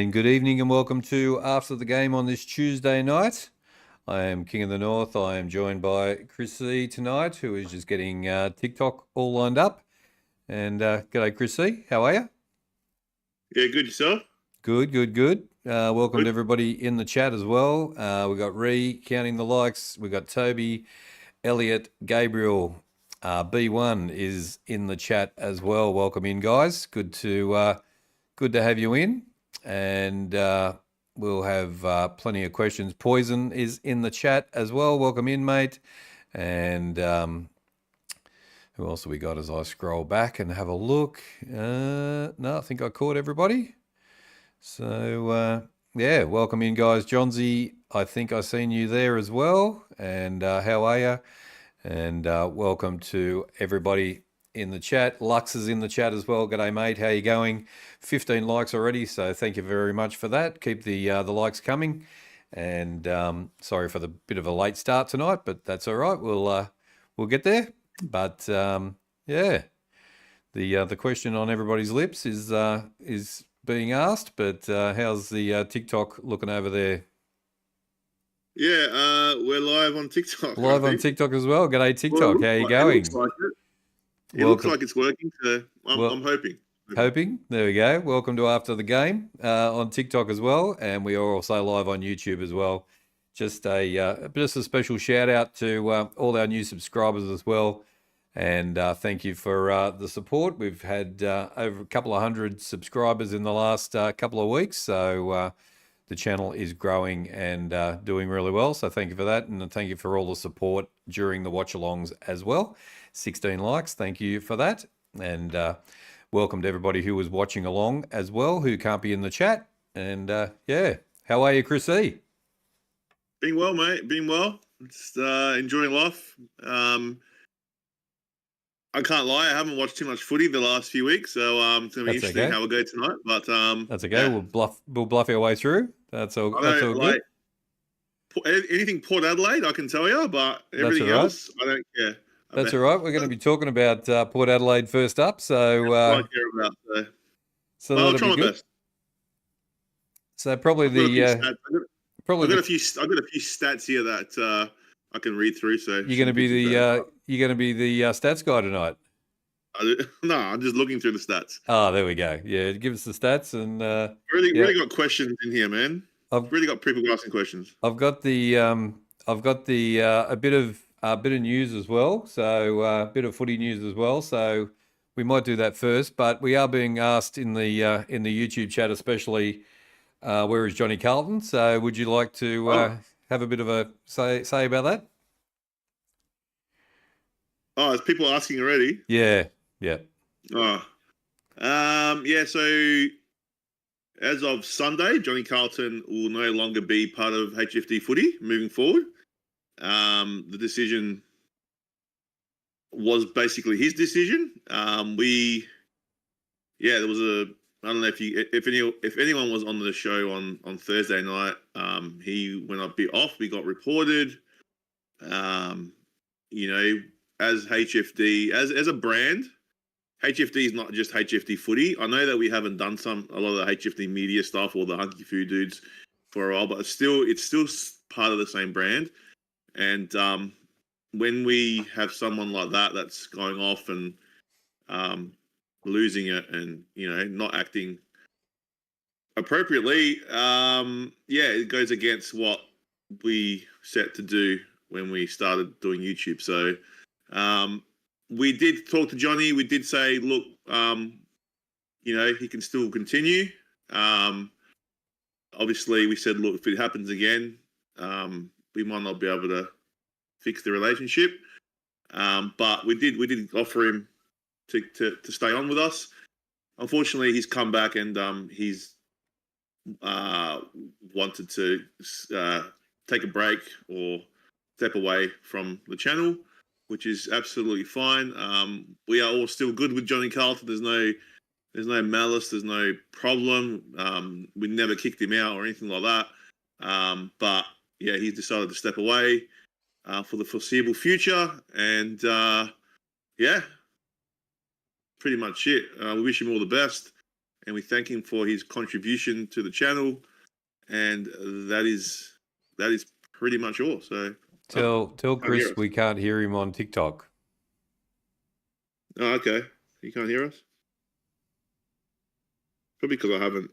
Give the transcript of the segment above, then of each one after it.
And good evening and welcome to After the Game on this Tuesday night. I am King of the North. I am joined by Chris C tonight, who is just getting TikTok all lined up. And g'day, Chris C. How are you? Yeah, good yourself? Good. Welcome to everybody in the chat as well. We've got Ree counting the likes. We've got Toby, Elliot, Gabriel. B1 is in the chat as well. Welcome in, guys. Good to have you in. And we'll have plenty of questions. Poison is in the chat as well. Welcome in, mate. And who else have we got as I scroll back and have a look? No, I think I caught everybody. So, yeah, welcome in, guys. Johnsy, I think I seen you there as well. And how are you? And welcome to everybody in the chat. Lux is in the chat as well. G'day, mate. How you going? 15 likes already, so thank you very much for that. Keep the likes coming. And sorry for the bit of a late start tonight, but that's all right. We'll get there. But yeah, the question on everybody's lips is being asked. But how's the TikTok looking over there? Yeah, we're live on TikTok. Live on TikTok as well. G'day, TikTok. How are you going? It looks like it. It looks like it's working, so I'm hoping. Hoping. There we go. Welcome to After the Game on TikTok as well, and we are also live on YouTube as well. Just a special shout out to all our new subscribers as well, and thank you for the support. We've had over a couple of hundred subscribers in the last couple of weeks, so the channel is growing and doing really well. So thank you for that, and thank you for all the support during the watch-alongs as well. 16 likes, thank you for that. And welcome to everybody who was watching along as well, who can't be in the chat. And yeah, how are you, Chris E? Being well, mate. Being well. Just enjoying life. I can't lie, I haven't watched too much footy the last few weeks, so it's going to be interesting how we go tonight. But that's okay. Yeah. We'll bluff our way through. That's all good. Anything Port Adelaide, I can tell you, but everything else, I don't care. That's all right. We're going to be talking about Port Adelaide first up. So, that's what I care about. So I'll try my best. So probably I've got a few stats here that I can read through. So you're going to be the stats guy tonight. No, I'm just looking through the stats. Oh, there we go. Yeah, give us the stats and really got questions in here, man. I've really got people asking questions. I've got a bit of news as well. So a bit of footy news as well. So we might do that first, but we are being asked in the YouTube chat, especially where is Johnny Carlton? So would you like to have a bit of a say about that? Oh, there's people asking already. Yeah. Oh, yeah. So as of Sunday, Johnny Carlton will no longer be part of HFD Footy moving forward. The decision was basically his decision. There was I don't know if anyone was on the show on Thursday night. He went a bit off. We got reported. As HFD, as a brand, HFD is not just HFD Footy. I know that we haven't done a lot of the HFD media stuff or the Hunky Food dudes for a while, but it's still part of the same brand. And when we have someone like that that's going off and losing it and not acting appropriately, it goes against what we set to do when we started doing YouTube. So we did talk to Johnny. We did say, look, he can still continue. Obviously, we said, look, if it happens again, we might not be able to fix the relationship. But we did offer him to stay on with us. Unfortunately, he's come back and he's wanted to take a break or step away from the channel, which is absolutely fine. We are all still good with Johnny Carlton. There's no malice. There's no problem. We never kicked him out or anything like that. But yeah, he's decided to step away for the foreseeable future. And yeah, pretty much it. We wish him all the best. and we thank him for his contribution to the channel. And that is pretty much all. So Tell Chris we can't hear him on TikTok. Oh, okay. You can't hear us? Probably because I haven't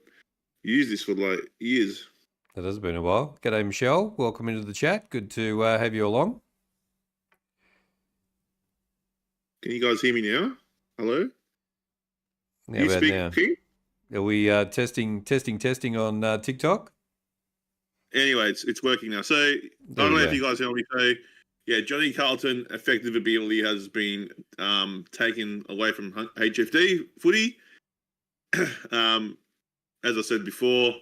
used this for like years. That has been a while. G'day, Michelle. Welcome into the chat. Good to have you along. Can you guys hear me now? Hello? How about now? Are we testing on TikTok? Anyway, it's working now. So I don't know if you guys heard me say, yeah, Johnny Carlton effective ability has been taken away from HFD Footy. As I said before,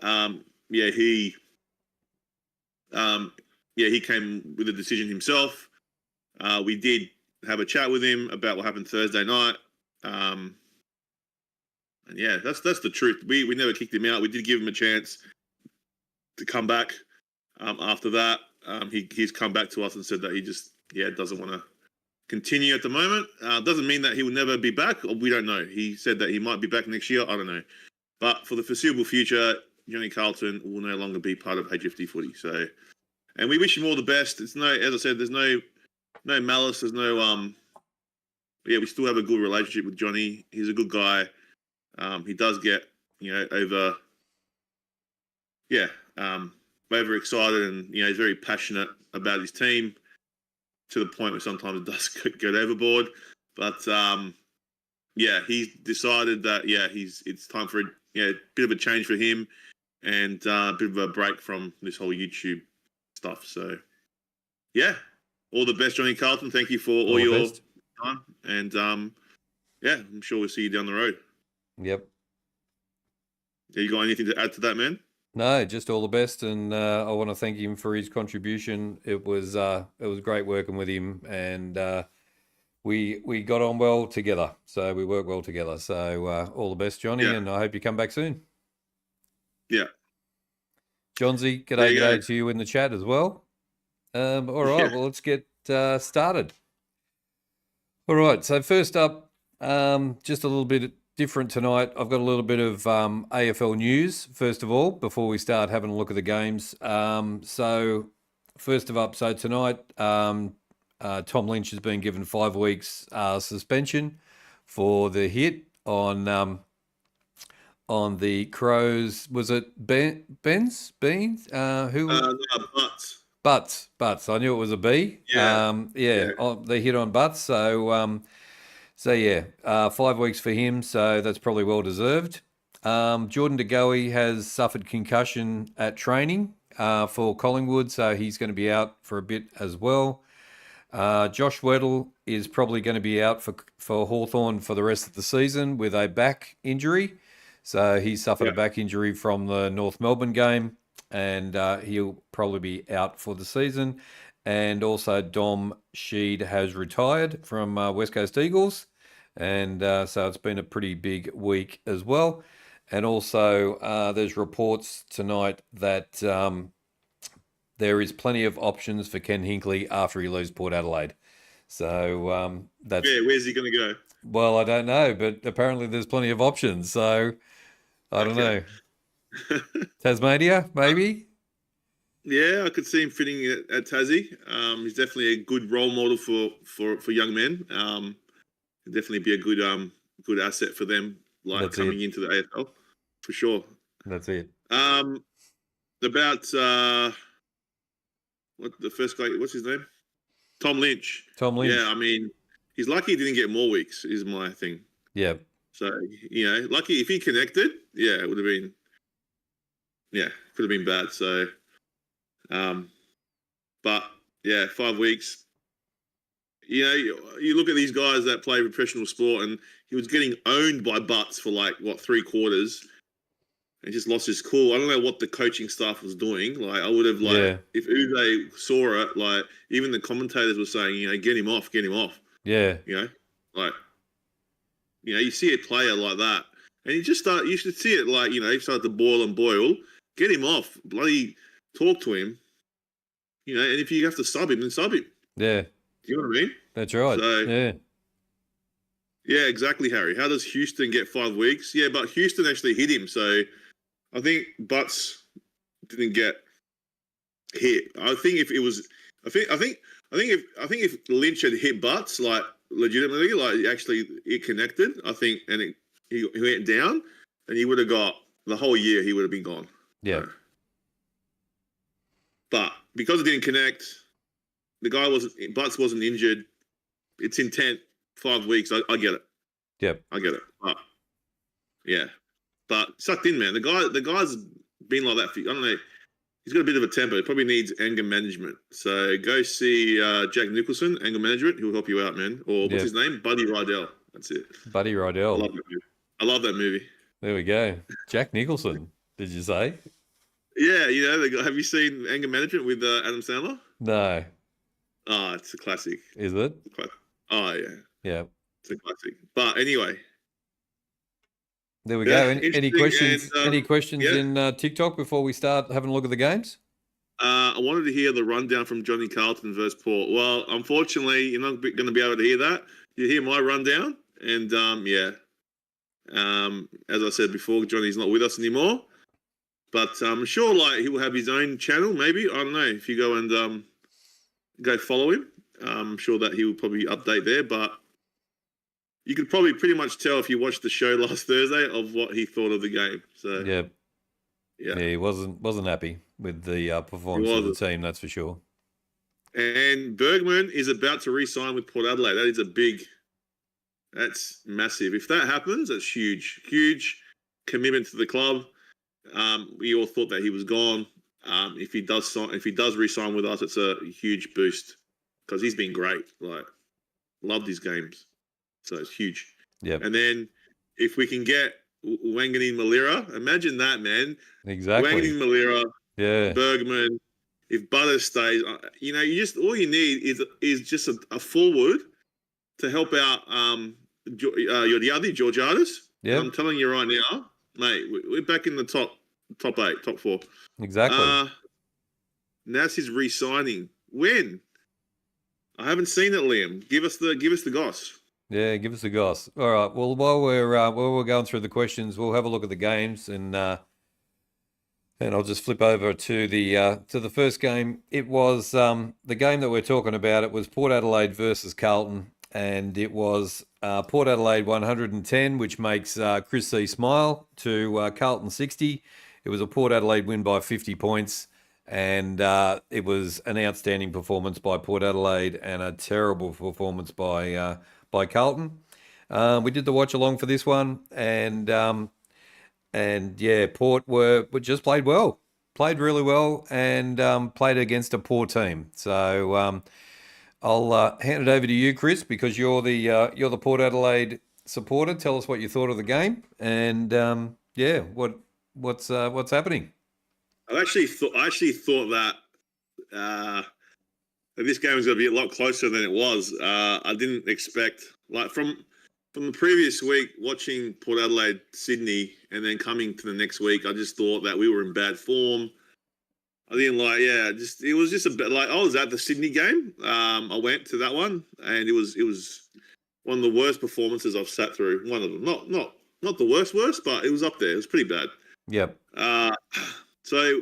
he came with a decision himself. We did have a chat with him about what happened Thursday night. And yeah, that's the truth. We never kicked him out. We did give him a chance to come back. After that, he's come back to us and said that he just doesn't want to continue at the moment. Doesn't mean that he will never be back. We don't know. He said that he might be back next year. I don't know. But for the foreseeable future, Johnny Carlton will no longer be part of HFD Footy. So, and we wish him all the best. It's as I said, there's no malice. There's no we still have a good relationship with Johnny. He's a good guy. He does get over excited, and he's very passionate about his team to the point where sometimes it does get overboard. But he's decided that it's time for a bit of a change for him, and a bit of a break from this whole YouTube stuff. So all the best, Johnny Carlton. Thank you for all your time, and I'm sure we'll see you down the road. Yep. You got anything to add to that, man? No, just all the best, and I want to thank him for his contribution. It was great working with him, and we got on well together. So we work well together. So all the best, Johnny, and I hope you come back soon. Yeah. Johnsy, g'day to you in the chat as well. All right, well, let's get started. All right, so first up, just a little bit different tonight. I've got a little bit of AFL news, first of all, before we start having a look at the games. So tonight, Tom Lynch has been given 5 weeks suspension for the hit on the Crows. Was it Beans? Butts. I knew it was a B. The hit on Butts. So 5 weeks for him. So that's probably well deserved. Jordan De Goey has suffered concussion at training for Collingwood, so he's going to be out for a bit as well. Josh Weddle is probably going to be out for Hawthorn for the rest of the season with a back injury. So he suffered a back injury from the North Melbourne game, and he'll probably be out for the season. And also Dom Sheed has retired from West Coast Eagles, and so it's been a pretty big week as well. And also there's reports tonight that there is plenty of options for Ken Hinkley after he leaves Port Adelaide. So that's... Yeah, where's he going to go? Well, I don't know, but apparently there's plenty of options. So I don't know. Tasmania, maybe? Yeah, I could see him fitting at Tassie. He's definitely a good role model for young men. He'd definitely be a good asset for them, coming into the AFL, for sure. That's it. About what the first guy? What's his name? Tom Lynch. Tom Lynch. Yeah, I mean, he's lucky he didn't get more weeks. Is my thing. Yeah. So lucky if he connected. Yeah, it would have been. Yeah, could have been bad. So. But 5 weeks. You look at these guys that play professional sport, and he was getting owned by Butts for 3 quarters, and just lost his cool. I don't know what the coaching staff was doing. I would have if Uday saw it, even the commentators were saying, get him off. Yeah. You see a player like that, and you should see it he started to boil and boil. Get him off. Bloody talk to him. And if you have to sub him, then sub him. Yeah. Do you know what I mean? That's right. So, Yeah, exactly, Harry. How does Houston get 5 weeks? Yeah, but Houston actually hit him, so I think Butts didn't get hit. I think if it was, I think if Lynch had hit Butts like legitimately, like actually it connected, I think, and he went down, and he would have got the whole year. He would have been gone. Yeah. So, but because it didn't connect, Butts wasn't injured. It's intent. 5 weeks. I get it. Yep. I get it. But yeah, but sucked in, man. The guy's been like that for, I don't know. He's got a bit of a temper. He probably needs anger management. So go see Jack Nicholson, anger management. He'll help you out, man. Or what's his name? Buddy Rydell. That's it. Buddy Rydell. I love that movie. There we go. Jack Nicholson, did you say? Yeah, have you seen Anger Management with Adam Sandler? No. Oh, it's a classic. Is it? Oh, yeah. Yeah. It's a classic. But anyway. There we go. Any questions? Any questions in TikTok before we start having a look at the games? I wanted to hear the rundown from Johnny Carlton versus Port. Well, unfortunately, you're not going to be able to hear that. You hear my rundown, and as I said before, Johnny's not with us anymore. But I'm sure, like, he will have his own channel. Maybe, I don't know, if you go and go follow him, I'm sure that he will probably update there. But you could probably pretty much tell if you watched the show last Thursday of what he thought of the game. So yeah, he wasn't happy with the performance of the team, that's for sure. And Bergman is about to re-sign with Port Adelaide. That's massive. If that happens, that's huge commitment to the club. We all thought that he was gone. If he does re-sign with us, it's a huge boost because he's been great. Like, loved his games, so it's huge. Yeah. And then if we can get Wangani Malira, imagine that, man. Exactly. Wangani Malira, yeah. Bergman. If Butter stays, all you need is just a forward to help out Yodiadi, Georgiades. Yeah. I'm telling you right now, mate, we're back in the top 8, top 4. Exactly. Nas is re-signing. When? I haven't seen it, Liam. Give us the goss. Yeah, give us the goss. All right. Well, while we're going through the questions, we'll have a look at the games, and I'll just flip over to the first game. It was the game that we're talking about. It was Port Adelaide versus Carlton, and it was Port Adelaide 110, which makes Chris C smile, to Carlton 60. It was a Port Adelaide win by 50 points, and it was an outstanding performance by Port Adelaide and a terrible performance by Carlton. We did the watch along for this one, and yeah, Port were just played really well, and played against a poor team. So I'll hand it over to you, Chris, because you're the Port Adelaide supporter. Tell us what you thought of the game, and what's happening. I actually thought that this game was going to be a lot closer than it was. I didn't expect, like, from the previous week, watching Port Adelaide, Sydney, and then coming to the next week, I just thought that we were in bad form. I didn't it was just a bit like, I was at the Sydney game. I went to that one, and it was one of the worst performances I've sat through. One of them, not the worst, but it was up there. It was pretty bad. Yep. So,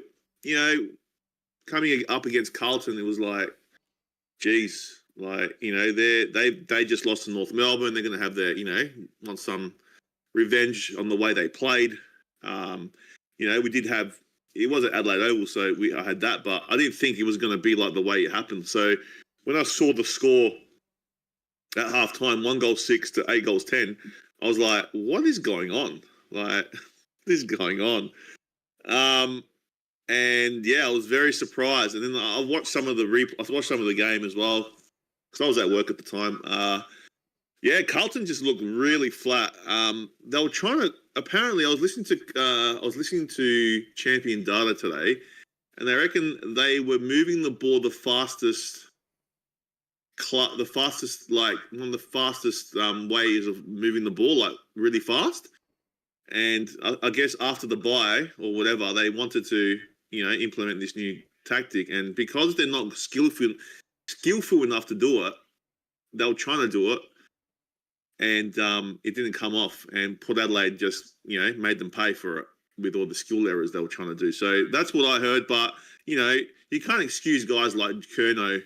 coming up against Carlton, it was like, geez, like, they just lost to North Melbourne. They're going to have their, want some revenge on the way they played. We did have, it was at Adelaide Oval, so I had that, but I didn't think it was going to be like the way it happened. So when I saw the score at halftime, 1-6 to 8-10, I was like, what is going on? Like, what is going on? And yeah, I was very surprised. And then I watched some of the game as well, because I was at work at the time. Carlton just looked really flat. They were trying to. Apparently, I was listening to Champion Data today, and they reckon they were moving the ball the fastest, like one of the fastest ways of moving the ball, like really fast. And I guess after the bye or whatever, they wanted to, implement this new tactic. And because they're not skillful enough to do it, they were trying to do it. and it didn't come off. And Port Adelaide just made them pay for it with all the skill errors they were trying to do. So that's what I heard. But you can't excuse guys like Curnow.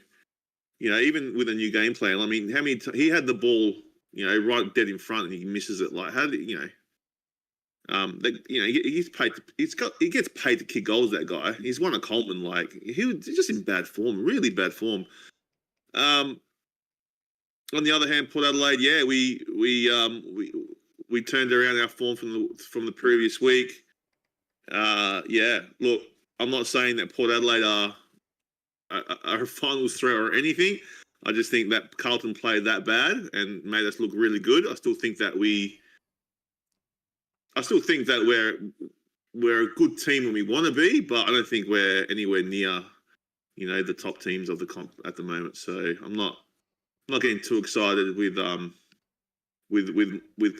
Even with a new game plan. I mean, how many he had the ball, right dead in front, and he misses it. Like, how did he's paid. He gets paid to kick goals. That guy. He's won a Carlton. Like, he's just in bad form, really bad form. On the other hand, Port Adelaide, yeah, we turned around our form from the previous week. Yeah, look, I'm not saying that Port Adelaide are a finals threat or anything. I just think that Carlton played that bad and made us look really good. I still think that we're a good team when we want to be, but I don't think we're anywhere near, the top teams of the comp at the moment. So I'm not getting too excited with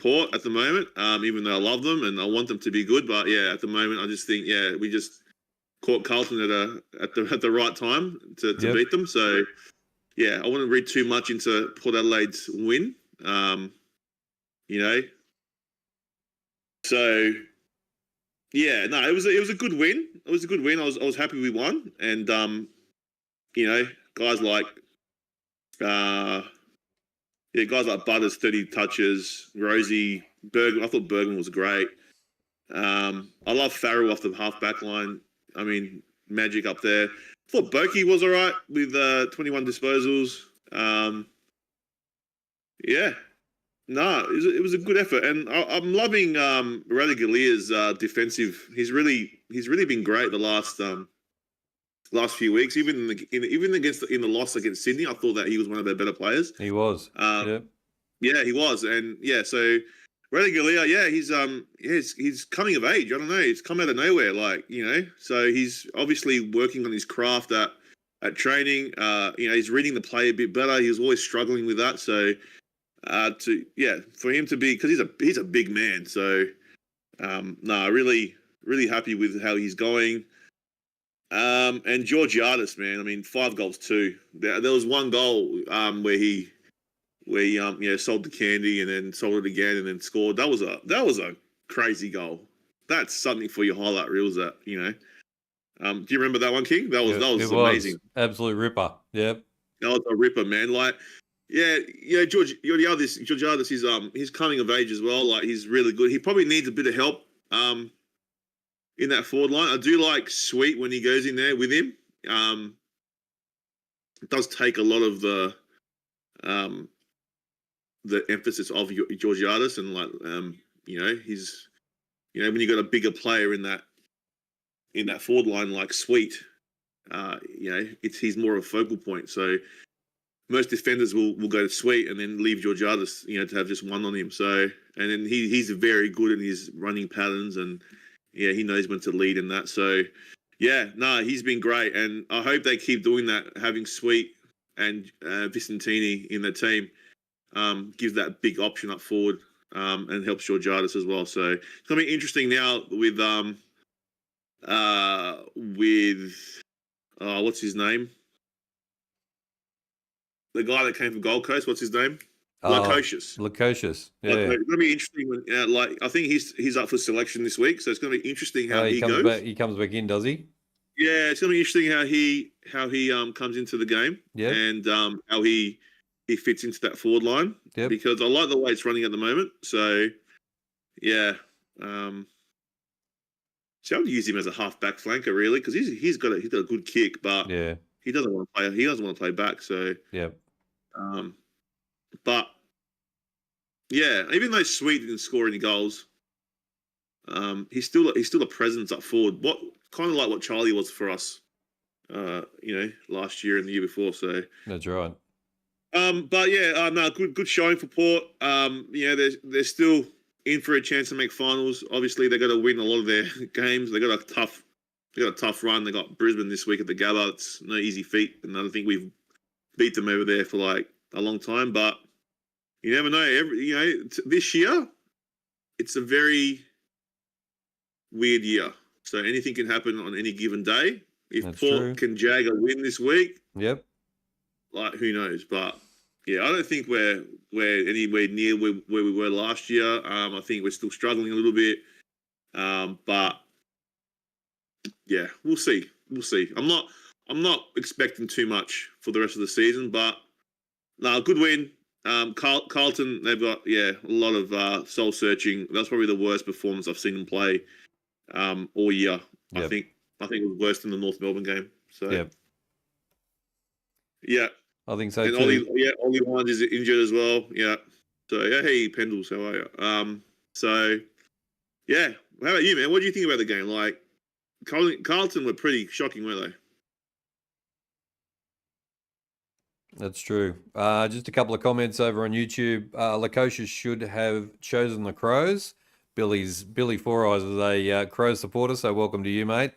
Port at the moment. Even though I love them and I want them to be good, but yeah, at the moment I just think we just caught Carlton at the right time to beat them. So yeah, I wouldn't read too much into Port Adelaide's win. So yeah, no, it was a good win. It was a good win. I was happy we won, and guys like guys like Butters, 30 touches, Rosie, Bergman. I thought Bergman was great. I love Farrell off the half back line. I mean, magic up there. I thought Boki was all right with 21 disposals. Yeah. No, it was a good effort. And I'm loving Radagalia's defensive. He's really been great the last few weeks. Even in the loss against Sydney, I thought that he was one of their better players. He was. Yeah, he was. And yeah, so Radagalia, he's coming of age. I don't know. He's come out of nowhere, so he's obviously working on his craft at training. He's reading the play a bit better. He was always struggling with that. So, for him to be, because he's a big man. So, really, really happy with how he's going. And Georgiadis, man, I mean, 5 goals too. There was one goal where he sold the candy and then sold it again and then scored. That was a crazy goal. That's something for your highlight reels. Do you remember that one, King? That was amazing. Absolute ripper. Yep. That was a ripper, man. Georgiadis, he's coming of age as well. Like, he's really good. He probably needs a bit of help in that forward line. I do like Sweet when he goes in there with him. It does take a lot of the emphasis of Georgiadis, and he's when you got a bigger player in that forward line like Sweet, he's more of a focal point. So most defenders will go to Sweet and then leave Georgiadis, to have just one on him. So, and then he's very good in his running patterns, and he knows when to lead in that. So he's been great, and I hope they keep doing that. Having Sweet and Vicentini in the team gives that big option up forward, and helps Georgiadis as well. So it's gonna be interesting now with what's his name? The guy that came from Gold Coast, what's his name? Lukosius. Lukosius. Yeah. It's gonna be interesting when, I think he's up for selection this week, so it's gonna be interesting how he comes goes. Back, he comes back in, does he? Yeah, it's gonna be interesting how he comes into the game, and how he fits into that forward line. Yep. Because I like the way it's running at the moment. So yeah, so I would use him as a half-back flanker, really, because he's got a good kick, but he doesn't want to play. He doesn't want to play back. So but yeah, even though Sweet didn't score any goals, he's still a presence up forward. What kind of like what Charlie was for us, last year and the year before. So that's right. But no, good showing for Port. They're still in for a chance to make finals. Obviously, they got to win a lot of their games. They got a tough run. They got Brisbane this week at the Gabba. It's no easy feat, and I don't think we've beat them over there for like a long time. But you never know. This year, it's a very weird year. So anything can happen on any given day. If Port can jag a win this week, who knows? But I don't think we're anywhere near where we were last year. I think we're still struggling a little bit. But yeah, we'll see. We'll see. I'm not expecting too much for the rest of the season, but no, good win. Carlton, they've got a lot of soul searching. That's probably the worst performance I've seen them play all year. Yep. I think it was worse than the North Melbourne game. So Yep. yeah, I think so and too. Ollie Wines is injured as well. Yeah. So hey, Pendles, how are you? So yeah, how about you, man? What do you think about the game? Like, Carlton were pretty shocking, weren't That's true. Just a couple of comments over on YouTube. Lukosius should have chosen the Crows. Billy Four Eyes is a Crow supporter, so welcome to you, mate.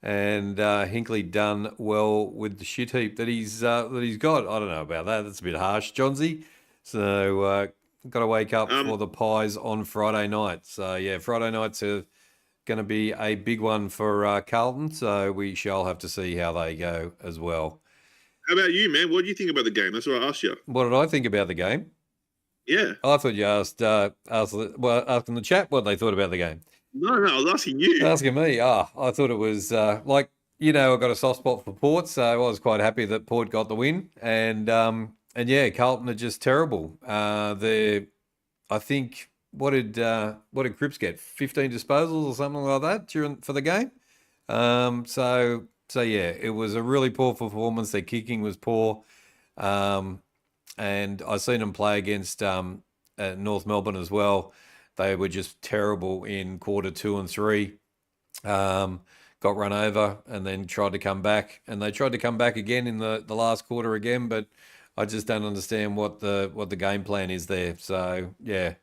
And Hinkley done well with the shit heap that he's got. I don't know about that. That's a bit harsh, Johnsy. So got to wake up for the Pies on Friday night. So yeah, Friday nights are going to be a big one for Carlton. So we shall have to see how they go as well. How about you, man? What do you think about the game? That's what I asked you. What did I think about the game? Yeah. I thought you asked asking the chat what they thought about the game. No, I was asking you. Asking me. I thought it was I got a soft spot for Port, so I was quite happy that Port got the win. And yeah, Carlton are just terrible. I think what did Cripps get? 15 disposals or something like that for the game. So yeah, it was a really poor performance. Their kicking was poor. And I seen them play against North Melbourne as well. They were just terrible in quarter 2 and 3. Got run over and then tried to come back. And they tried to come back again in the last quarter again, but I just don't understand what the game plan is there. So yeah,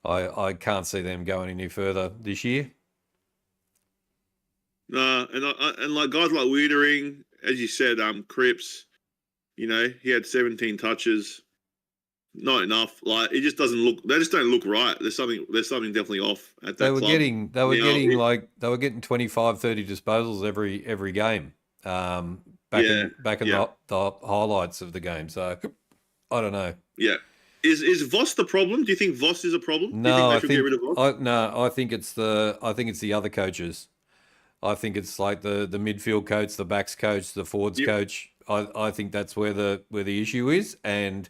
I can't see them going any further this year. And like guys like Wiedering, as you said, Cripps, he had 17 touches. Not enough. Like, it just doesn't look. They just don't look right. There's something definitely off at that They were club. they were getting 25, 30 disposals every game. Back in the highlights of the game. So I don't know. Yeah. Is Voss the problem? Do you think Voss is a problem? No, Do you think they should get rid of Voss? I think it's the other coaches. I think it's like the midfield coach, the backs coach, the forwards coach. I think that's where the issue is, and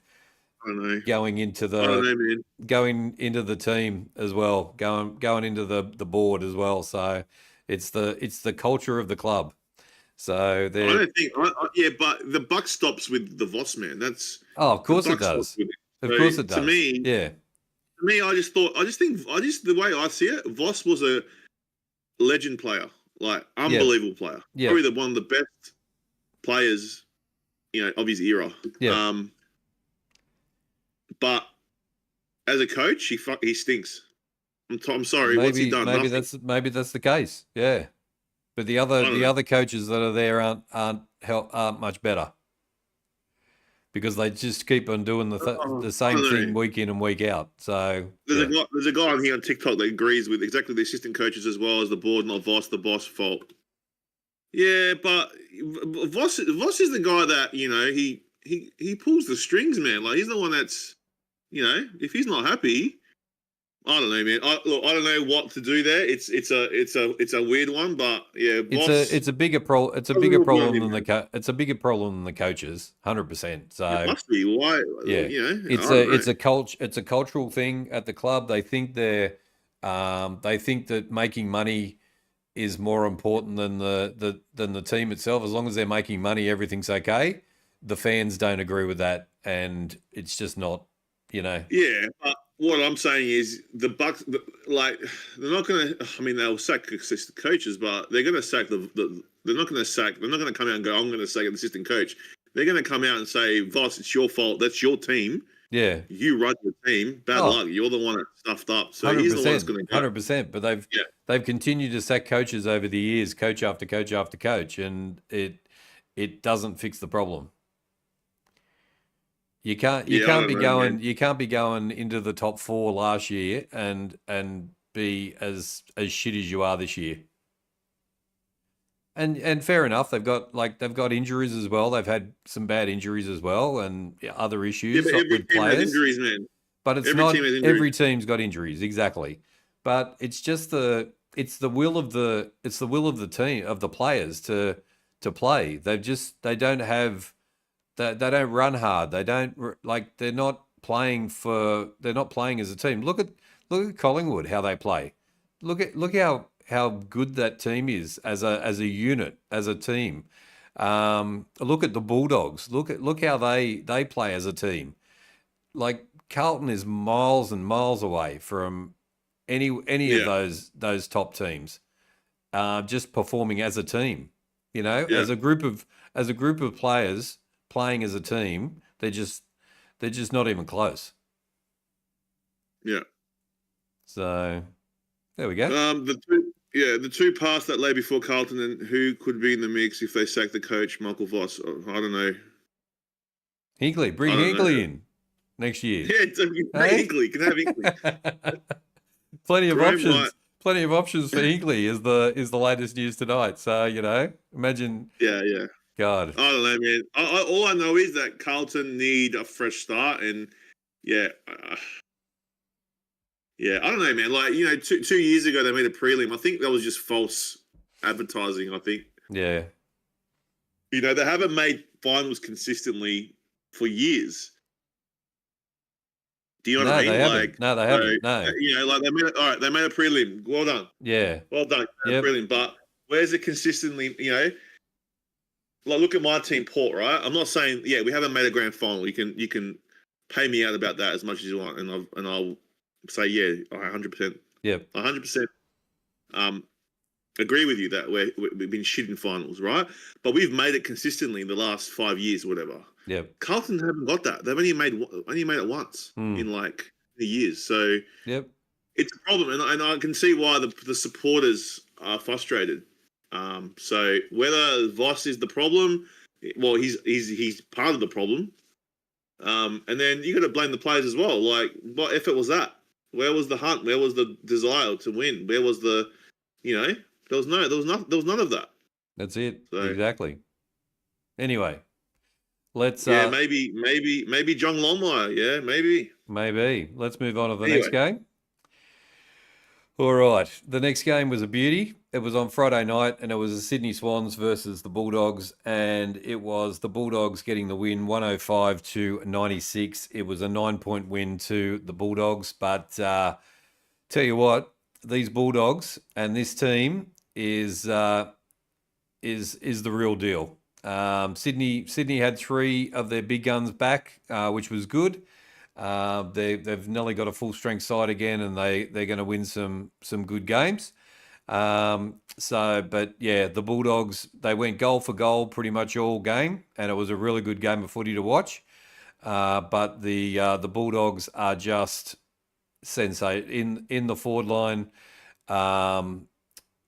I don't know. going into the team as well, going into the board as well. So it's the culture of the club. So I don't think. But the buck stops with the Voss, man. Of course it does. Of course it does. To me, the way I see it, Voss was a legend player, like unbelievable player. Yeah. Probably one of the best players, of his era. Yeah. But as a coach, he stinks. I'm sorry. What's he done? Maybe that's the case. Yeah, but the other coaches that are there aren't much better, because they just keep on doing the same thing week in and week out. So there's a guy on here on TikTok that agrees with exactly the assistant coaches as well as the board, not Voss. The boss fault. Yeah, but Voss is the guy that he pulls the strings, man. Like, he's the one that's. If he's not happy, I don't know, man. I don't know what to do there. It's a weird one, but yeah, it's a bigger problem. It's a bigger problem than the coaches, 100%. So it must be why. Yeah, it's a cultural thing at the club. They think they think that making money is more important than the team itself. As long as they're making money, everything's okay. The fans don't agree with that, and it's just not. Yeah, but what I'm saying is the Bucks, they're not going to. I mean, they'll sack assistant coaches, but they're going to sack they're not going to sack. They're not going to come out and go, "I'm going to sack an assistant coach." They're going to come out and say, "Voss, it's your fault. That's your team. Yeah, you run your team. Bad luck. You're the one that stuffed up." So he's the one that's going to go. 100%. But they've continued to sack coaches over the years, coach after coach after coach, and it doesn't fix the problem. You can't be going into the top 4 last year and be as shit as you are this year. And fair enough. They've got injuries as well. They've had some bad injuries as well, and other Yeah, issues but every with team has players. injuries, man. But it's Every team not has injuries. every team's got injuries exactly. But it's the will of the team of the players to play. They don't have they don't run hard. They don't like they're not playing as a team. Look at Collingwood how they play. Look how good that team is as a unit, as a team. Look at the Bulldogs. Look how they play as a team. Like Carlton is miles and miles away from any of Yeah, those top teams. Just performing as a team, yeah, as a group of players playing as a team, they're just not even close. yeah. So there we go. The two paths that lay before Carlton and who could be in the mix if they sack the coach, Michael Voss. I don't know. Hinkley, I bring don't know. Hinkley in next year. Yeah, Hey? Hinkley can have Hinkley. Plenty of Graham White. options. Plenty of options for Hinkley is the latest news tonight. So, imagine Yeah, yeah. God. I don't know, man. All I know is that Carlton need a fresh start, and yeah, yeah. I don't know, man. Like 2 years ago they made a prelim. I think that was just false advertising. I think Yeah. they haven't made finals consistently for years. Do you know what I No, they mean? haven't. Like, No, they so, haven't. No. like they made a prelim. Well done, Yeah. well done. Yep. Prelim, but where's it consistently? Like look at my team, Port. Right? I'm not saying we haven't made a grand final. You can pay me out about that as much as you want, and I'll say 100%, Yep. 100%. Agree with you that we've been shit in finals, right? But we've made it consistently in the last 5 years, whatever. Yep. Carlton haven't got that. They've only made it once in like years. So Yep. it's a problem, and I can see why the supporters are frustrated. So whether Voss is the problem, well, he's part of the problem. And then you got to blame the players as well. Like, what effort was that? Where was the hunt? Where was the desire to win? Where was the, there was none of that. That's it. So Exactly. Anyway, let's maybe John Longmire. Yeah, maybe. let's move on to the next Anyway. game. All right. The next game was a beauty. It was on Friday night, and it was the Sydney Swans versus the Bulldogs, and it was the Bulldogs getting the win, 105-96. It was a 9-point win to the Bulldogs, but tell you what, these Bulldogs and this team is the real deal. Sydney had three of their big guns back, which was good. They've nearly got a full strength side again, and they're going to win some good games. But yeah, the Bulldogs, they went goal for goal pretty much all game, and it was a really good game of footy to watch. But the Bulldogs are just sensate in the forward line,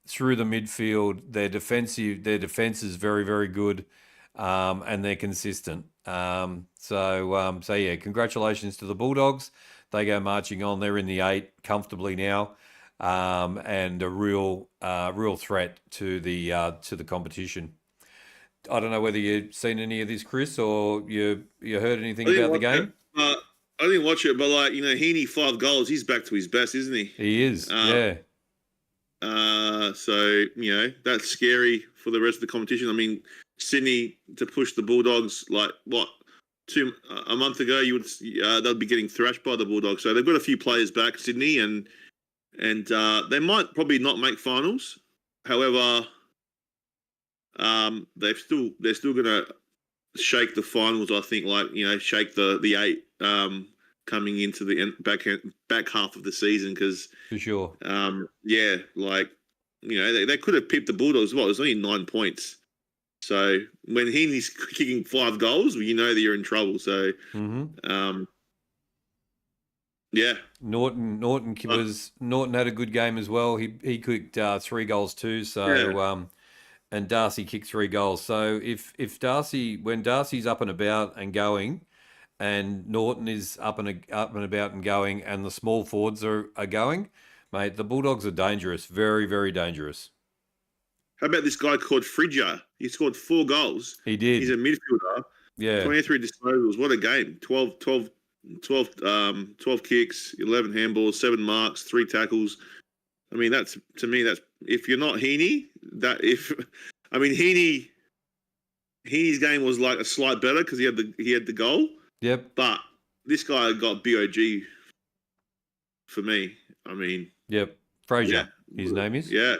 through the midfield. Their defense is very, very good, and they're consistent. So yeah, congratulations to the Bulldogs. They go marching on. They're in the 8 comfortably now, and a real threat to the competition. I don't know whether you've seen any of this, Chris, or you heard anything about the game. I didn't watch it, but Heaney 5 goals. He's back to his best, isn't he? He is, yeah. So that's scary for the rest of the competition. I mean, Sydney to push the Bulldogs like what a month ago they'd be getting thrashed by the Bulldogs. So they've got a few players back, Sydney, and they might probably not make finals. However, they're still going to shake the finals. I think, shake the 8 coming into the back half of the season, because For sure. they could have pipped the Bulldogs as well. There's only 9 points. So when he's kicking 5 goals, that you're in trouble. So, yeah. Norton had a good game as well. He kicked 3 goals too. So and Darcy kicked 3 goals. So if when Darcy's up and about and going, and Norton is up and about and going, and the small forwards are going, mate, the Bulldogs are dangerous, very, very dangerous. How about this guy called Fridger? He scored 4 goals. He did. He's a midfielder. Yeah. 23 disposals. What a game. 12 kicks, 11 handballs, 7 marks, 3 tackles. I mean, that's, to me, that's, if you're not Heaney, Heaney's game was like a slight better because he had the goal. Yep. But this guy got BOG for me. I mean, Yep. Fraser, his name is. Yeah.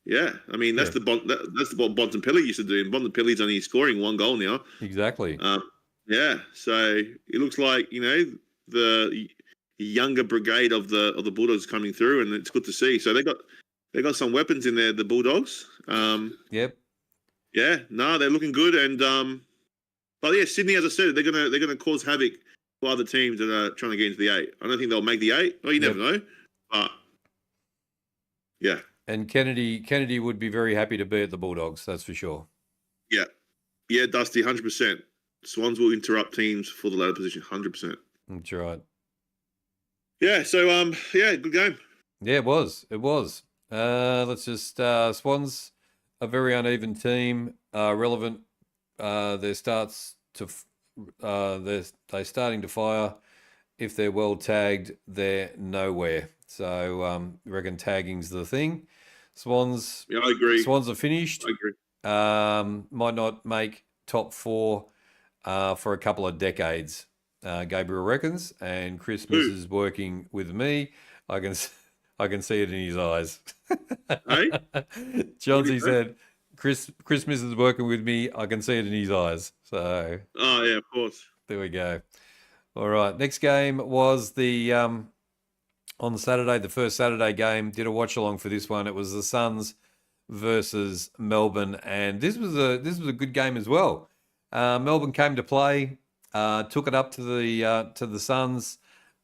Yeah. I mean, that's that's what Bontempelli used to do. And Bontempelli's only scoring 1 goal now. Exactly. Yeah. So it looks like, the younger brigade of the Bulldogs coming through, and it's good to see. So they got some weapons in there, the Bulldogs. Yep. Yeah, no, they're looking good, and but yeah, Sydney, as I said, they're gonna cause havoc for other teams that are trying to get into the 8. I don't think they'll make the 8. Well, you never know, but yeah. And Kennedy would be very happy to be at the Bulldogs. That's for sure. Yeah, Dusty, 100%. Swans will interrupt teams for the ladder position, 100%. That's right. Yeah. So good game. Yeah, it was. Let's just Swans, a very uneven team. Relevant. They're starting to fire. If they're well tagged, they're nowhere. So I reckon tagging's the thing. Swans. Yeah, I agree. Swans are finished. I agree. Might not make top 4 for a couple of decades. Gabriel reckons, and Chris misses working with me. I can see it in his eyes. Hey? Johnsy said, Chris misses working with me. I can see it in his eyes. So. Oh yeah, of course. There we go. All right. Next game was the on Saturday, the first Saturday game. Did a watch along for this one. It was the Suns versus Melbourne, and this was a good game as well. Melbourne came to play, took it up to the Suns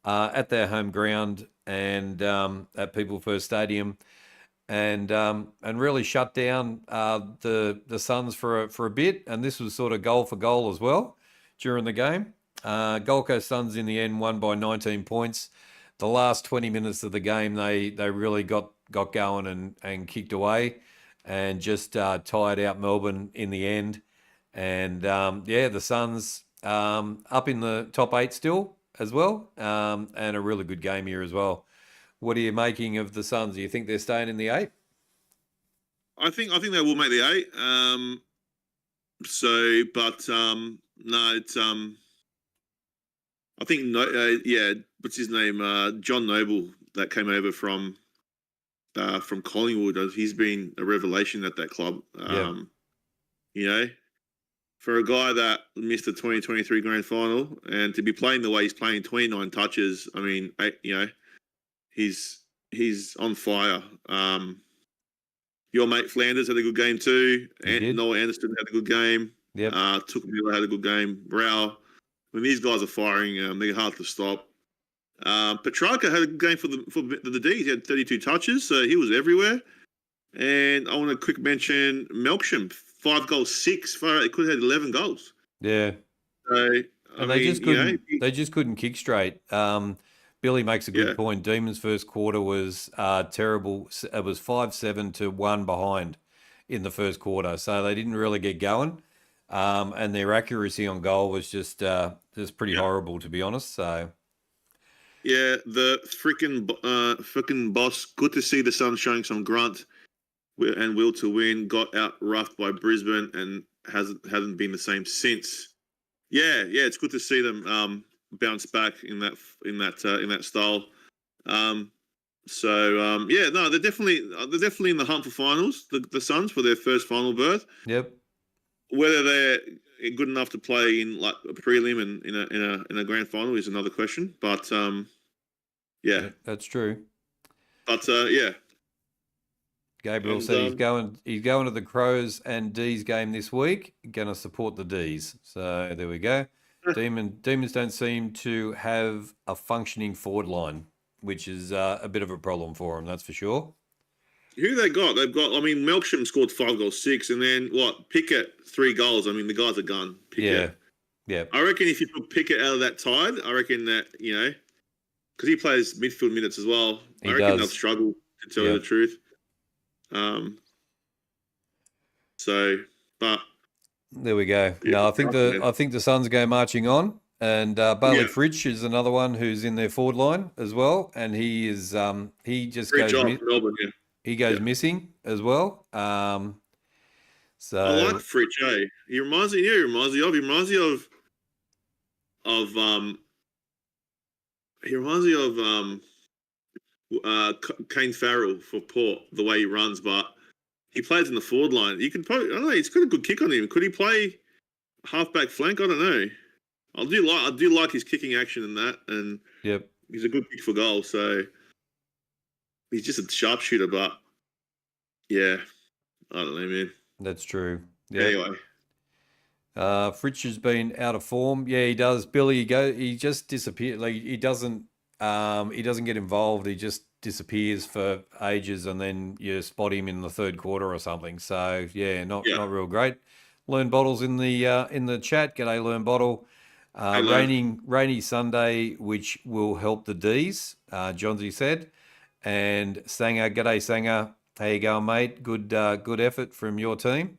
at their home ground and at People First Stadium, and really shut down the Suns for a bit. And this was sort of goal for goal as well during the game. Gold Coast Suns in the end won by 19 points. The last 20 minutes of the game, they really got going and kicked away and just tired out Melbourne in the end. And the Suns up in the top 8 still as well, and a really good game here as well. What are you making of the Suns? Do you think they're staying in the 8? I think they will make the 8. No, it's I think what's his name? John Noble, that came over from Collingwood. He's been a revelation at that club. For a guy that missed the 2023 grand final and to be playing the way he's playing, 29 touches. I mean, he's on fire. Your mate Flanders had a good game too. Noah Anderson had a good game. Yep. Tukamila had a good game. Rao. When these guys are firing, they're hard to stop. Petrarca had a good game for the D's. He had 32 touches, so he was everywhere. And I want to quick mention Melksham, 5 goals, 6. He could have had 11 goals. Yeah. So, they just couldn't kick straight. Billy makes a good point. Demons' first quarter was terrible. It was 5-7 to 1 behind in the first quarter, so they didn't really get going. And their accuracy on goal was just pretty horrible, to be honest. So, yeah, the freaking boss. Good to see the Suns showing some grunt and will to win. Got out roughed by Brisbane and hasn't been the same since. Yeah, it's good to see them bounce back in that style. They're definitely in the hunt for finals. The Suns for their first final berth. Yep. Whether they're good enough to play in like a prelim and in a grand final is another question. But yeah, that's true. But Gabriel said he's going to the Crows and D's game this week. Going to support the D's. So there we go. Demons don't seem to have a functioning forward line, which is a bit of a problem for them. That's for sure. Who they got? They've got. I mean, Melksham scored 5 goals, 6, and then Pickett 3 goals. I mean, the guy's a gun. Pickett. Yeah. I reckon if you put Pickett out of that tide, I reckon that because he plays midfield minutes as well. I reckon they'll struggle to tell you the truth. So, but There we go. yeah, No, I think the Suns go marching on, and Bailey yeah, Fritsch is another one who's in their forward line as well, and he just great job, Melbourne. Yeah, he goes yeah. missing as well. I like So Fritch. He reminds me. Yeah, he reminds me of. He reminds me of He reminds me of Kane Farrell for Port, the way he runs, but he plays in the forward line. You could probably, I don't know, he's got a good kick on him. Could he play halfback flank? I don't know. I do like his kicking action in that, and yep, he's a good kick for goal. So he's just a sharpshooter, but yeah, I don't know, man. that's true. Yep. Anyway, Fritsch has been out of form. Yeah, he does. Billy, he just disappears. Like he doesn't get involved. He just disappears for ages, and then you spot him in the third quarter or something. So yeah, yeah, not real great. Learn Bottles in the chat. G'day, Learn Bottle. I learned. Rainy Sunday, which will help the D's. Johnsy said, and Sanger. G'day, Sanger. How you going, mate? Good effort from your team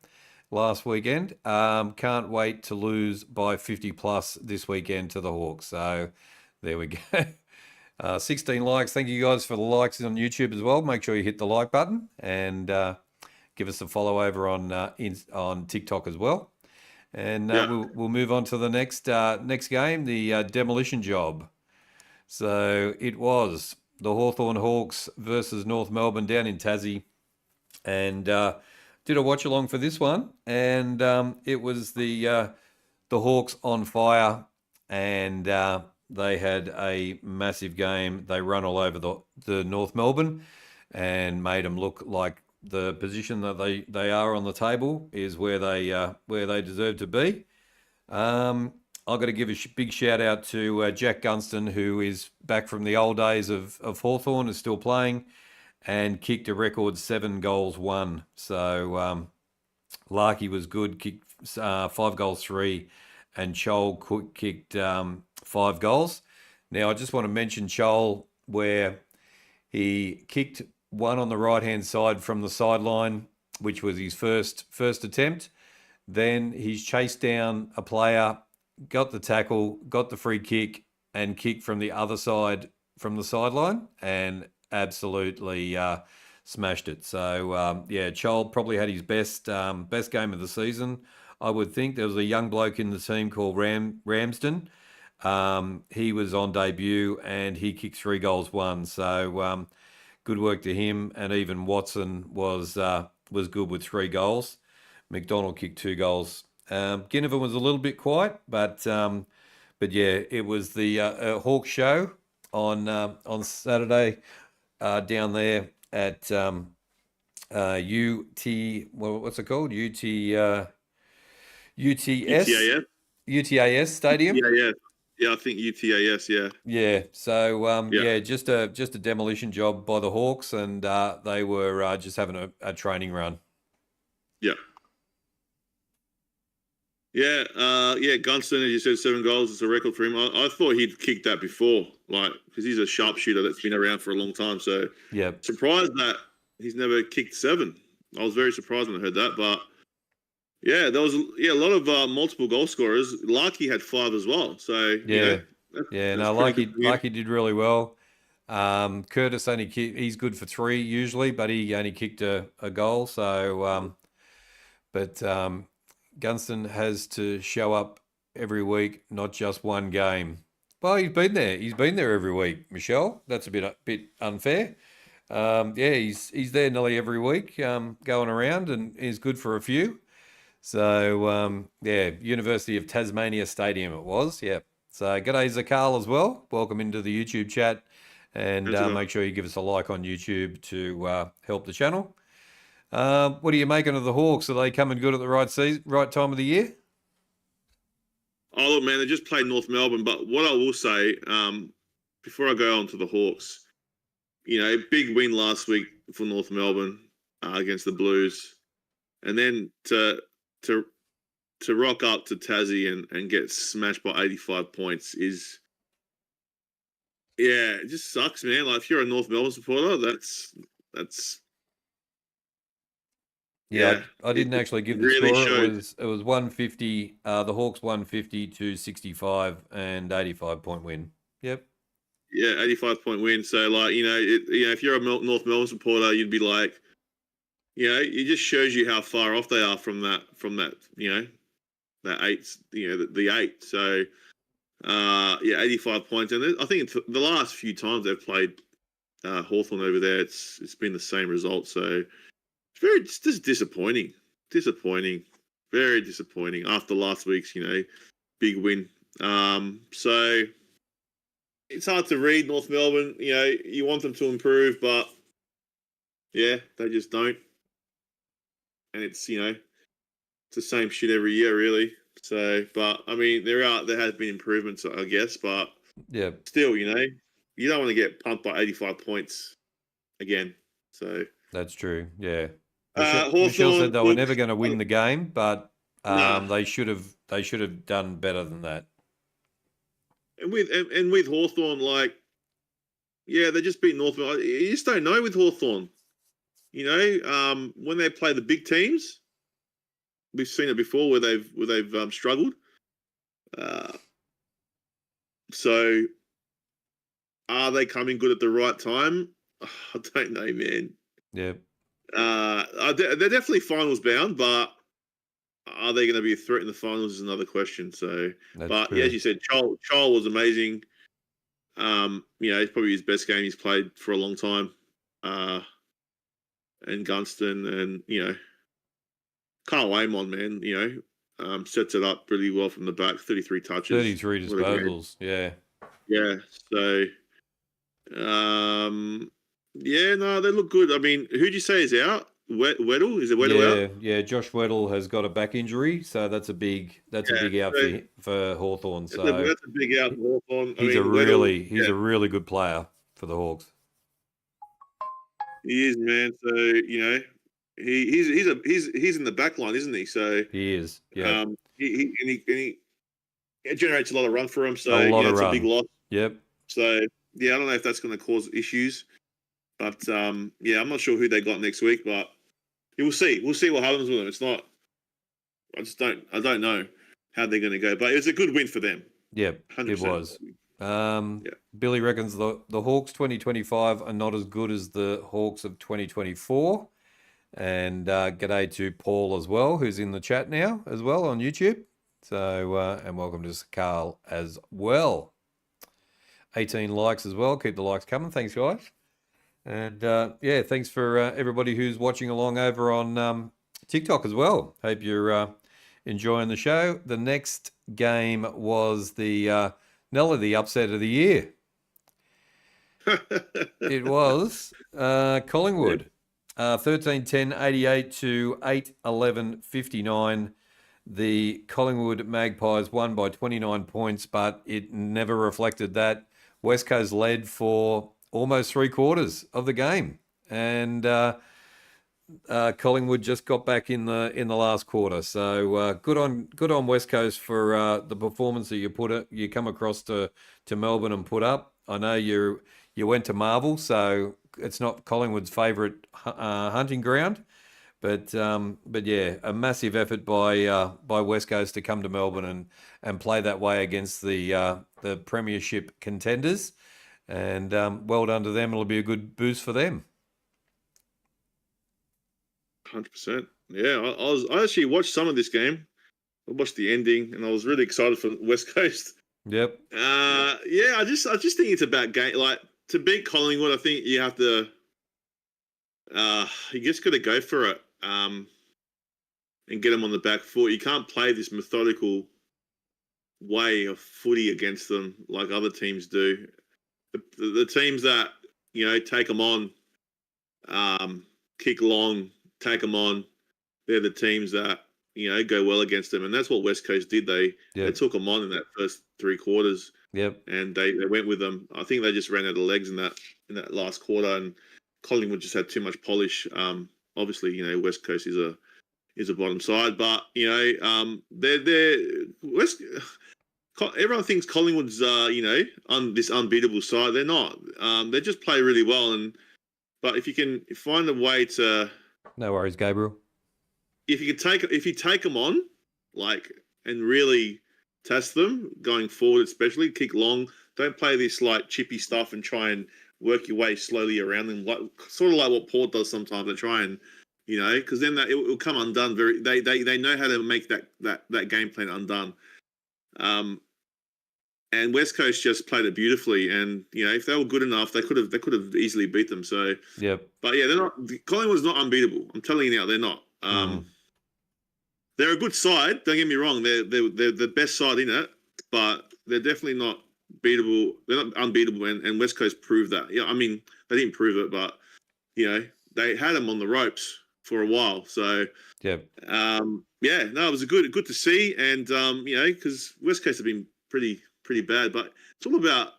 last weekend. Can't wait to lose by 50 plus this weekend to the Hawks. So there we go. 16 likes. Thank you guys for the likes on YouTube as well. Make sure you hit the like button and give us a follow over on TikTok as well. And Yeah, we'll move on to the next game, the demolition job. So it was the Hawthorn Hawks versus North Melbourne down in Tassie, and did a watch along for this one, and it was the Hawks on fire, and they had a massive game. They run all over the North Melbourne, and made them look like the position that they are on the table is where they deserve to be. I've got to give a big shout out to Jack Gunston, who is back from the old days of Hawthorn, is still playing, and kicked a record 7 goals, 1. So Larky was good, kicked 5 goals, 3, and Chol kicked 5 goals. Now, I just want to mention Chol, where he kicked one on the right-hand side from the sideline, which was his first attempt. Then he's chased down a player, got the tackle, got the free kick, and kicked from the other side from the sideline, and absolutely smashed it. So yeah, Chol probably had his best game of the season. I would think there was a young bloke in the team called Ramsden. He was on debut and he kicked 3 goals, 1. So good work to him. And even Watson was good with 3 goals. McDonald kicked 2 goals. Ginnivan was a little bit quiet, but yeah, it was the Hawk show on Saturday down there at UT. Well, what's it called? UTAS. UTAS Stadium. UTAS. Yeah, I think UTAS. Yeah. Yeah. So Yeah. yeah, just a demolition job by the Hawks, and they were just having a training run. Yeah. Yeah, Gunston, as you said, 7 goals. It's a record for him. I thought he'd kicked that before, like, because he's a sharpshooter that's been around for a long time. So, yeah, surprised that he's never kicked 7. I was very surprised when I heard that. But yeah, there was a lot of multiple goal scorers. Larky had 5 as well. So yeah, No, pretty good for him. Likey did really well. Curtis only he's good for 3 usually, but he only kicked a goal. So, but Gunston has to show up every week, not just one game. Well, he's been there. He's been there every week, Michelle. That's a bit unfair. Yeah, he's there nearly every week, going around, and is good for a few. So yeah, University of Tasmania Stadium it was. Yeah. So g'day Zakal as well. Welcome into the YouTube chat, and make sure you give us a like on YouTube to help the channel. What are you making of the Hawks? Are they coming good at the right time of the year? Oh, look, man, they just played North Melbourne. But what I will say, before I go on to the Hawks, big win last week for North Melbourne against the Blues. And then to rock up to Tassie and get smashed by 85 points is, yeah, it just sucks, man. Like, if you're a North Melbourne supporter, that's Yeah, Yeah, I it, didn't it actually give the really score. showed. It was 150. The Hawks 150 to 65 and 85-point win. Yep. Yeah, 85-point win. So like if you're a North Melbourne supporter, you'd be like, it just shows you how far off they are from that that eight, the eight. So 85 points, and I think the last few times they've played Hawthorn over there, it's been the same result. So it's just disappointing, very disappointing after last week's big win. So it's hard to read North Melbourne. You want them to improve, but yeah, they just don't. And it's the same shit every year, really. So, but I mean, there has been improvements, I guess, but Yeah, still, you don't want to get pumped by 85 points again. So, that's true. Yeah. Michelle said Hawthorn, they were look, never going to win the game, but nah. they should have done better than that. And with Hawthorn, like, yeah, they just beat North. You just don't know with Hawthorn. When they play the big teams, we've seen it before where they've struggled. Uh, so are they coming good at the right time? I don't know, man. Yeah, They're definitely finals bound, but are they going to be a threat in the finals is another question. So, that's but yeah, as true. you said, Chol was amazing. It's probably his best game he's played for a long time. And Gunston and Carl Amon, man, sets it up really well from the back. 33 touches, 33 what a game. disposals. Yeah. Yeah, so yeah, no, they look good. I mean, who'd you say is out? Weddle? Is it Weddle out? Yeah. Josh Weddle has got a back injury, so that's a big Yeah, out so for Hawthorn. that's a, So that's a big out for Hawthorn. I he's a mean, Weddle, he's yeah, a really good player for the Hawks. he is, man. So he's in the back line, isn't he? So He is. Yep. it generates a lot of run for him. A So lot of it's a big run. loss. Yep. So yeah, I don't know if that's going to cause issues, but yeah, I'm not sure who they got next week, but we'll see. We'll see what happens with them. It's not. I don't know how they're going to go, but it was a good win for them. Yep. 100%. It was. Yeah. Billy reckons the Hawks 2025 are not as good as the Hawks of 2024. And g'day to Paul as well, who's in the chat now as well on YouTube. So, and welcome to Carl as well. 18 likes as well. Keep the likes coming. Thanks, guys. And yeah, thanks for everybody who's watching along over on TikTok as well. Hope you're enjoying the show. The next game was the Nelly, the upset of the year. It was Collingwood. 13-10, 88 to 8-11, 59. The Collingwood Magpies won by 29 points, but it never reflected that. West Coast led for almost 3/4 of the game, and Collingwood just got back in the last quarter. So good on West Coast for the performance that you come across to Melbourne and put up. I know you went to Marvel, so it's not Collingwood's favourite hunting ground, but yeah, a massive effort by West Coast to come to Melbourne and play that way against the premiership contenders, and well done to them. It'll be a good boost for them. 100%. Yeah, I actually watched some of this game. I watched the ending, and I was really excited for West Coast. Yep. Yeah, I just think it's about game. Like, to beat Collingwood, I think you have to. You just got to go for it and get them on the back foot. You can't play this methodical way of footy against them like other teams do. The teams that take them on, kick long, take them on. They're the teams that go well against them, and that's what West Coast did. They took them on in that first 3/4. Yep. And they went with them. I think they just ran out of legs in that last quarter, and Collingwood just had too much polish. Obviously, West Coast is a bottom side, but they're West. Everyone thinks Collingwood's on this unbeatable side. They're not. They just play really well, but if you can find a way to. No worries, Gabriel. if you take them on, like, and really test them going forward, especially kick long. Don't play this like chippy stuff and try and work your way slowly around them, like sort of like what Port does sometimes. They try and, because then it will come undone. They know how to make that game plan undone. And West Coast just played it beautifully. And if they were good enough, they could have easily beat them. So Yep. but yeah, they're not. Collingwood's not unbeatable. I'm telling you now, they're not. They're a good side. Don't get me wrong. They're the best side in it, but they're definitely not beatable. They're not unbeatable, and West Coast proved that. Yeah, I mean they didn't prove it, but they had them on the ropes for a while. So yeah, it was good to see, and because West Coast have been pretty bad, but it's all about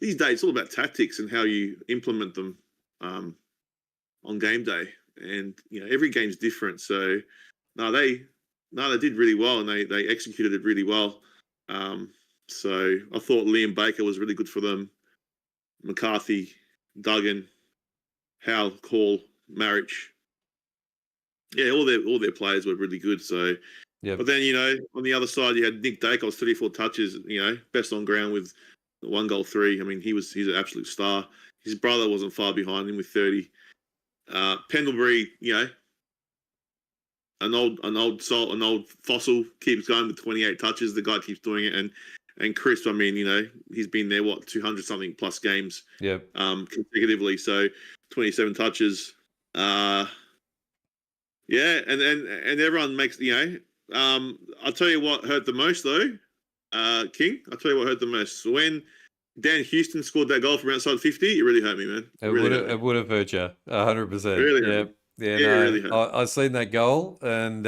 these days. It's all about tactics and how you implement them on game day, and every game's different. So they did really well, and they executed it really well. So I thought Liam Baker was really good for them. McCarthy, Duggan, Howe, Hall, Marich. Yeah, all their players were really good. So, but then on the other side you had Nick Dacos, 34 touches. Best on ground with 1 goal, 3. I mean, he's an absolute star. His brother wasn't far behind him with 30. Pendlebury, an old fossil, keeps going with 28 touches. The guy keeps doing it, and Crisp, I mean, he's been there 200 something plus games, consecutively. So 27 touches. And everyone makes I'll tell you what hurt the most though, King. I'll tell you what hurt the most when Dan Houston scored that goal from outside 50. It really hurt me, man. It would have hurt you 100%. Really? Yeah. Really I seen that goal and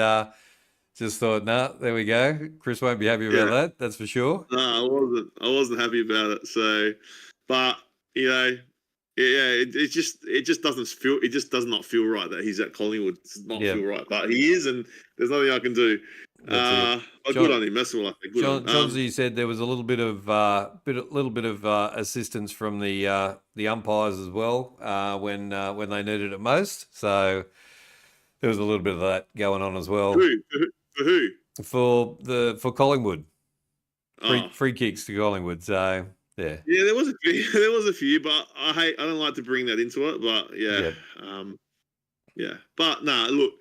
just thought, there we go. Chris won't be happy about that. That's for sure. No, I wasn't happy about it. So, but it just doesn't feel. It just does not feel right that he's at Collingwood. It does not feel right, but he is, and there's nothing I can do. Good on him. That's all I think. Johnsy said there was a little bit of assistance from the umpires as well when they needed it most. So there was a little bit of that going on as well. For who? For Collingwood. Free kicks to Collingwood. So yeah. Yeah, there was a few, but I don't like to bring that into it. But yeah. But look.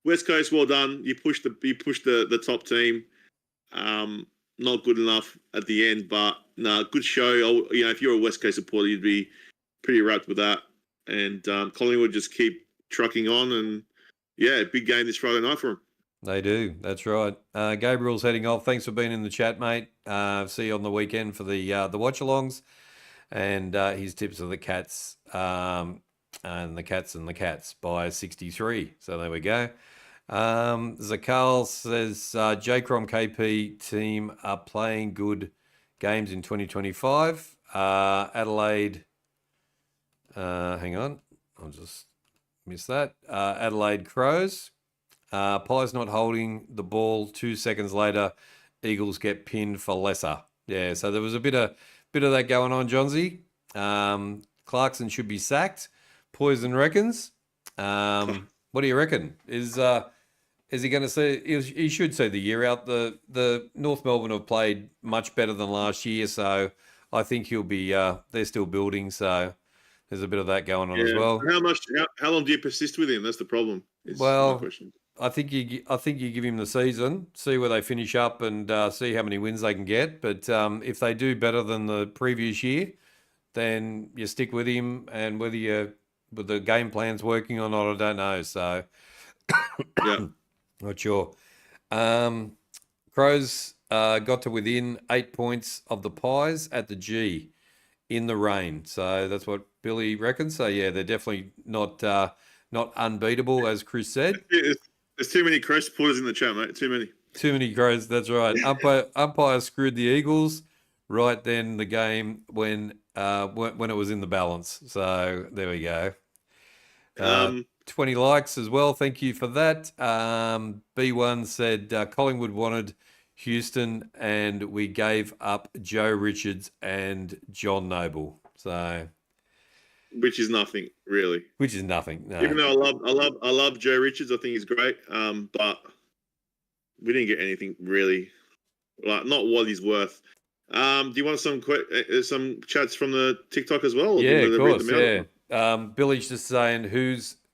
West Coast, well done. You pushed the top team. Not good enough at the end, but good show. If you're a West Coast supporter, you'd be pretty wrapped with that. And Collingwood just keep trucking on, and big game this Friday night for them. They do. That's right. Gabriel's heading off. Thanks for being in the chat, mate. See you on the weekend for the watch-alongs, and his tips are the Cats. And the Cats by 63. So there we go. Zakal says J-Crom KP team are playing good games in 2025. Adelaide, hang on, I'll just miss that. Adelaide Crows. Pies not holding the ball. 2 seconds later, Eagles get pinned for lesser. Yeah, so there was a bit of that going on, Johnsy. Clarkson should be sacked. Poison reckons. What do you reckon? Is he going to see? He should see the year out. The North Melbourne have played much better than last year, so I think he'll be. They're still building, so there's a bit of that going on as well. How long do you persist with him? That's the problem. Well, I think you give him the season, see where they finish up, and see how many wins they can get. But if they do better than the previous year, then you stick with him, and whether the game plan's working or not, I don't know. So, not sure. Crows got to within 8 points of the Pies at the G in the rain. So that's what Billy reckons. So yeah, they're definitely not unbeatable, as Chris said. There's too many Crows supporters in the chat, mate. Too many. Too many Crows. That's right. Umpire screwed the Eagles right then the game when it was in the balance. So there we go. 20 likes as well. Thank you for that. B1 said Collingwood wanted Houston and we gave up Joe Richards and John Noble. So which is nothing really. Which is nothing. No. Even though I love Joe Richards, I think he's great. But we didn't get anything really, like not what he's worth. Do you want some chats from the TikTok as well? Or Yeah, do of you want me to course. read them Yeah. Billy's just saying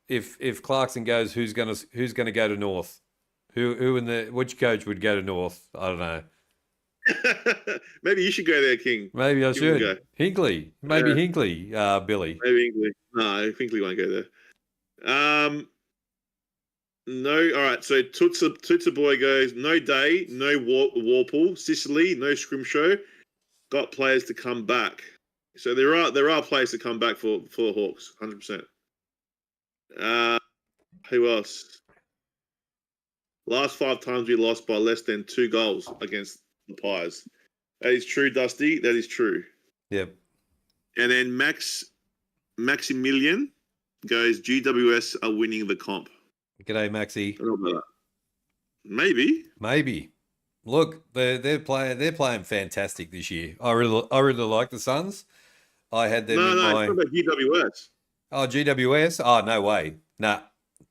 if Clarkson goes, who's gonna go to North? Which coach would go to North? I don't know. out? Maybe you should go there, King. Maybe I Give him a should. Hinkley. Maybe Hinkley, Billy. Maybe Hinkley. No, Hinkley won't go there. No, all right. So Tootsa Boy goes, no Day, no Warple, Sicily, no Scrimshaw. Got players to come back. So there are players to come back for the Hawks, 100%. Who else? Last 5 times we lost by less than 2 goals against the Pies. That is true, Dusty. That is true. Yep. And then Maximilian goes, GWS are winning the comp. G'day, Maxi. I don't know about that. Maybe. Look, they're playing fantastic this year. I really like the Suns. I had them in my. It's not about GWS. Oh, GWS? Oh, no way. Nah,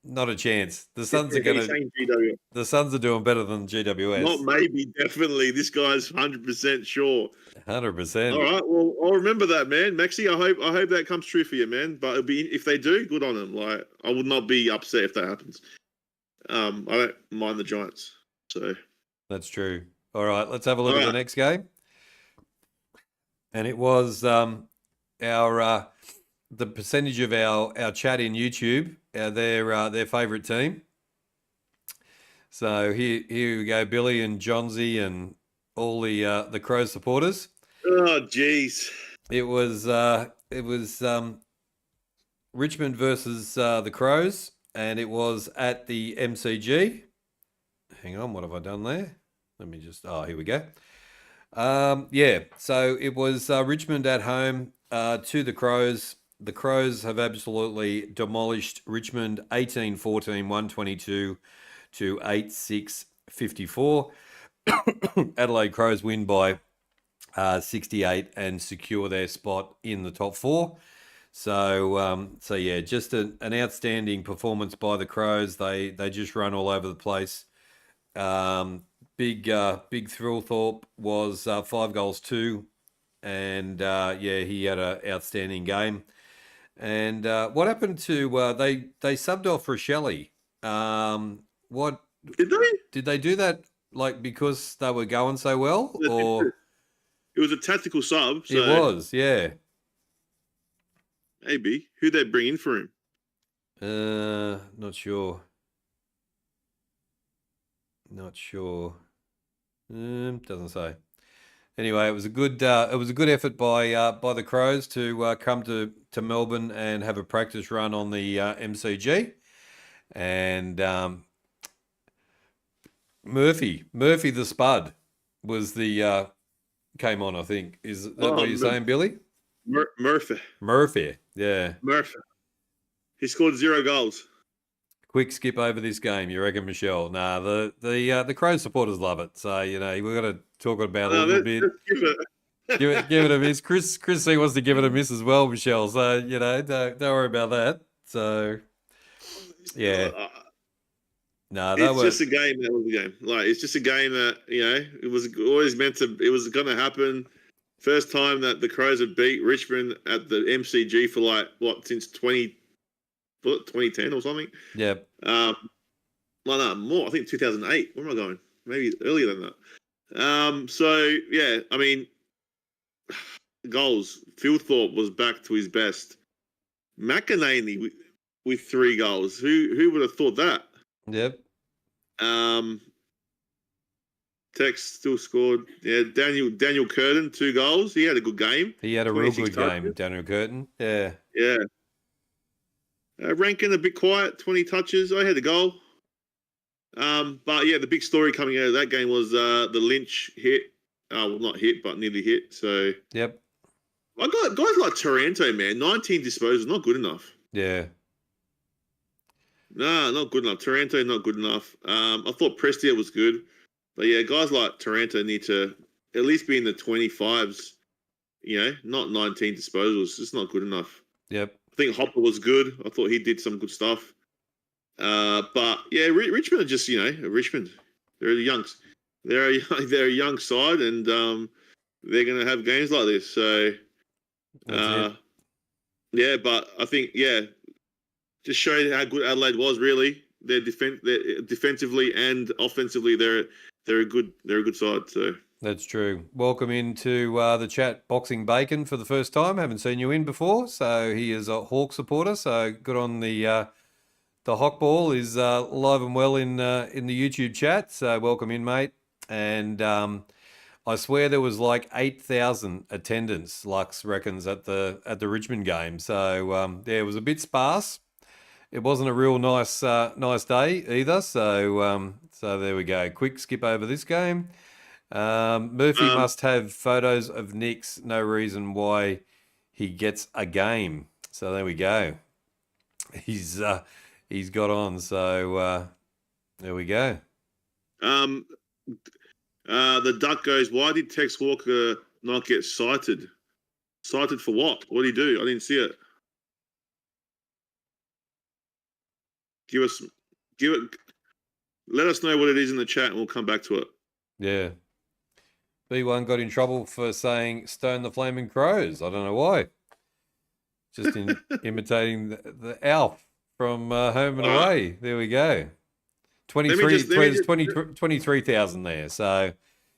not a chance. The Suns are The Suns are doing better than GWS. Not maybe, definitely. This guy's 100% sure. 100%. All right, well, I'll remember that, man. Maxi, I hope that comes true for you, man. But it'll be, if they do, good on them. Like, I would not be upset if that happens. I don't mind the Giants. So that's true. All right, let's have a look at the next game. And it was the percentage of our chat in YouTube, their favourite team. So here we go, Billy and Johnsy and all the Crows supporters. Oh, jeez. It was Richmond versus the Crows, and it was at the MCG. Hang on, what have I done there? Let me just. Oh, here we go. Yeah, so it was Richmond at home to the Crows. The Crows have absolutely demolished Richmond 18-14, 122 to 8-6-54. Adelaide Crows win by 68 and secure their spot in the top 4. So yeah, just an outstanding performance by the Crows. They just run all over the place. Big Thrillthorpe was 5 goals 2, and yeah, he had an outstanding game. And what happened to they subbed off Rochelle? What did they do that like because they were going so well, or it was a tactical sub? So it was, yeah. Maybe who they bring in for him? Not sure. Doesn't say. Anyway, it was a good effort by the Crows to come to Melbourne and have a practice run on the MCG, and Murphy the Spud was the came on. I think is that what you're saying, Billy? Murphy, yeah. Murphy. He scored 0 goals. Quick skip over this game, you reckon, Michelle? Nah, the Crows supporters love it. So we've got to talk about it a little bit. Give it a miss. Chris C wants to give it a miss as well, Michelle. So don't worry about that. So yeah. It's just a game. That was a game. Like, it's just a game that it was always meant to. It was going to happen. First time that the Crows have beat Richmond at the MCG for since 2010 or something. Yeah. No, more. I think 2008. Where am I going? Maybe earlier than that. So yeah, I mean, goals. Philthorpe was back to his best. McEnany with 3 goals. Who would have thought that? Yep. Tex still scored. Yeah, Daniel Curtin, 2 goals. He had a good game. He had a real good game, Daniel Curtin. Yeah. Yeah. Rankin a bit quiet, 20 touches. I had a goal. But yeah, the big story coming out of that game was the Lynch hit. Well, not hit, but nearly hit. So yep. I got guys like Taranto, man. 19 disposals, not good enough. Yeah. Nah, not good enough. Taranto, not good enough. I thought Prestia was good. But yeah, guys like Taranto need to at least be in the 25s, not 19 disposals. It's not good enough. Yep. I think Hopper was good. I thought he did some good stuff. But yeah, Richmond are just Richmond. They're they're a young side, and they're going to have games like this. So That's it. yeah, but I think just showing how good Adelaide was. Really, they're defensively and offensively, they're a good side. So That's true. Welcome into the chat, Boxing Bacon, for the first time. Haven't seen you in before. So he is a Hawk supporter. So good on the Hawkball is live and well in the YouTube chat. So welcome in, mate. And I swear there was like 8,000 attendance, Lux reckons, at the Richmond game. So yeah, it was a bit sparse. It wasn't a real nice day either. So so there we go. Quick skip over this game. Murphy must have photos of Nick's. No reason why he gets a game. So there we go. He's got on. So there we go. The duck goes, why did Tex Walker not get cited? Cited for what? What did he do? I didn't see it. Let us know what it is in the chat and we'll come back to it. Yeah. B1 got in trouble for saying "Stone the Flaming Crows." I don't know why. Just imitating the Alf from Home and Away. There we go. 23,000 there. So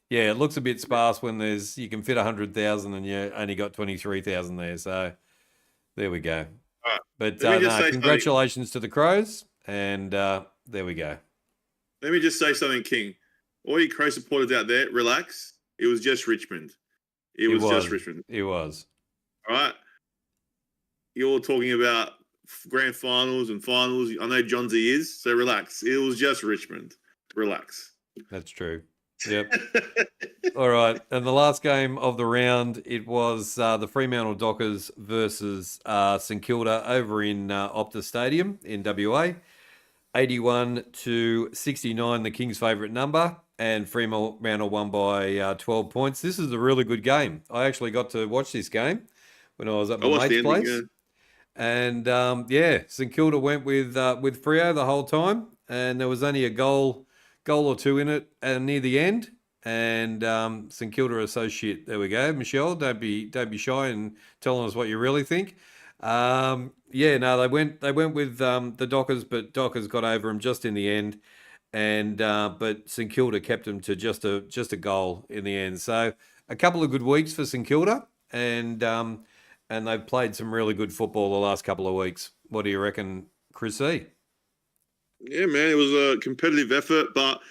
yeah, it looks a bit sparse when you can fit 100,000 and you only got 23,000 there. So there we go. Right. But congratulations to the Crows, and there we go. Let me just say something, King. All you Crow supporters out there, relax. It was just Richmond. It was just Richmond. It was. All right. You're talking about grand finals and finals. I know John Z is, so relax. It was just Richmond. Relax. That's true. Yep. All right. And the last game of the round, it was the Fremantle Dockers versus St Kilda over in Optus Stadium in WA. 81-69, the Kings' favourite number, and Fremantle won by 12 points. This is a really good game. I actually got to watch this game when I was at my mate's place. Yeah. And St Kilda went with Freo the whole time, and there was only a goal or two in it near the end. And St Kilda are so shit. There we go, Michelle. Don't be shy and telling us what you really think. They went with the Dockers, but Dockers got over them just in the end, and but St Kilda kept them to just a goal in the end. So a couple of good weeks for St Kilda, and they've played some really good football the last couple of weeks. What do you reckon, Chris C? Yeah, man, it was a competitive effort, but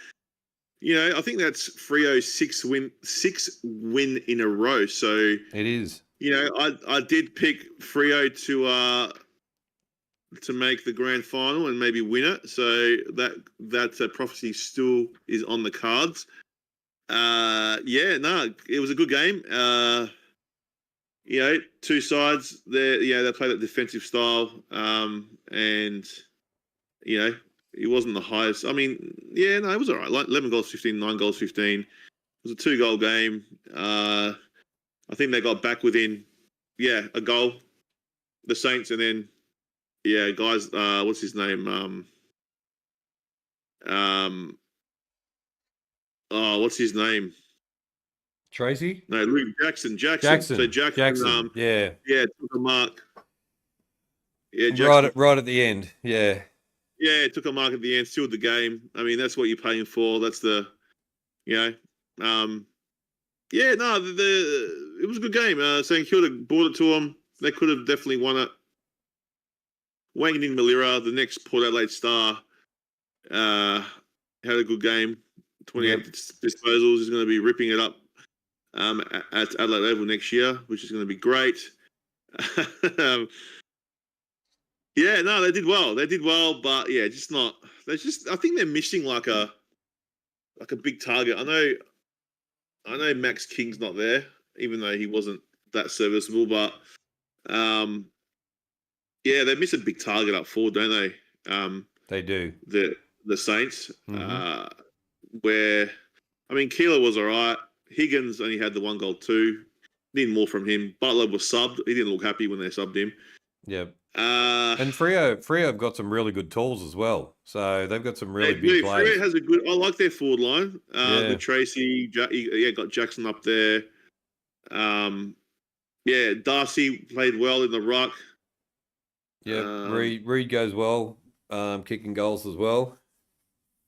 I think that's Freo's sixth win in a row. So it is. I did pick Freo to make the grand final and maybe win it. So that prophecy still is on the cards. It was a good game. Two sides they played that defensive style, and it wasn't the highest. I mean, it was all right. Like 11 goals, 15, 9 goals, 15. It was a 2-goal game. I think they got back within, a goal. The Saints, and then, guys, what's his name? What's his name? Tracy? No, Luke Jackson. So Jackson. Took a mark. Yeah, Jackson. Right at the end. Yeah. Yeah, it took a mark at the end, sealed the game. I mean, that's what you're paying for. That's the, it was a good game. St Kilda brought it to them. They could have definitely won it. Wang Ning Malira, the next Port Adelaide star, had a good game. 28 disposals. He's going to be ripping it up at Adelaide Oval next year, which is going to be great. They did well. But just not. I think they're missing like a big target. I know Max King's not there, even though he wasn't that serviceable. But they miss a big target up forward, don't they? They do. The Saints, mm-hmm. Where Keeler was all right. Higgins only had the 1 goal too. Need more from him. Butler was subbed. He didn't look happy when they subbed him. Yep. Uh, And Freo have got some really good tools as well. So they've got some really they big do. players. Freo has a good. I like their forward line. Yeah. With Tracy, got Jackson up there. Yeah, Darcy played well in the ruck. Yep. Reed goes well, kicking goals as well.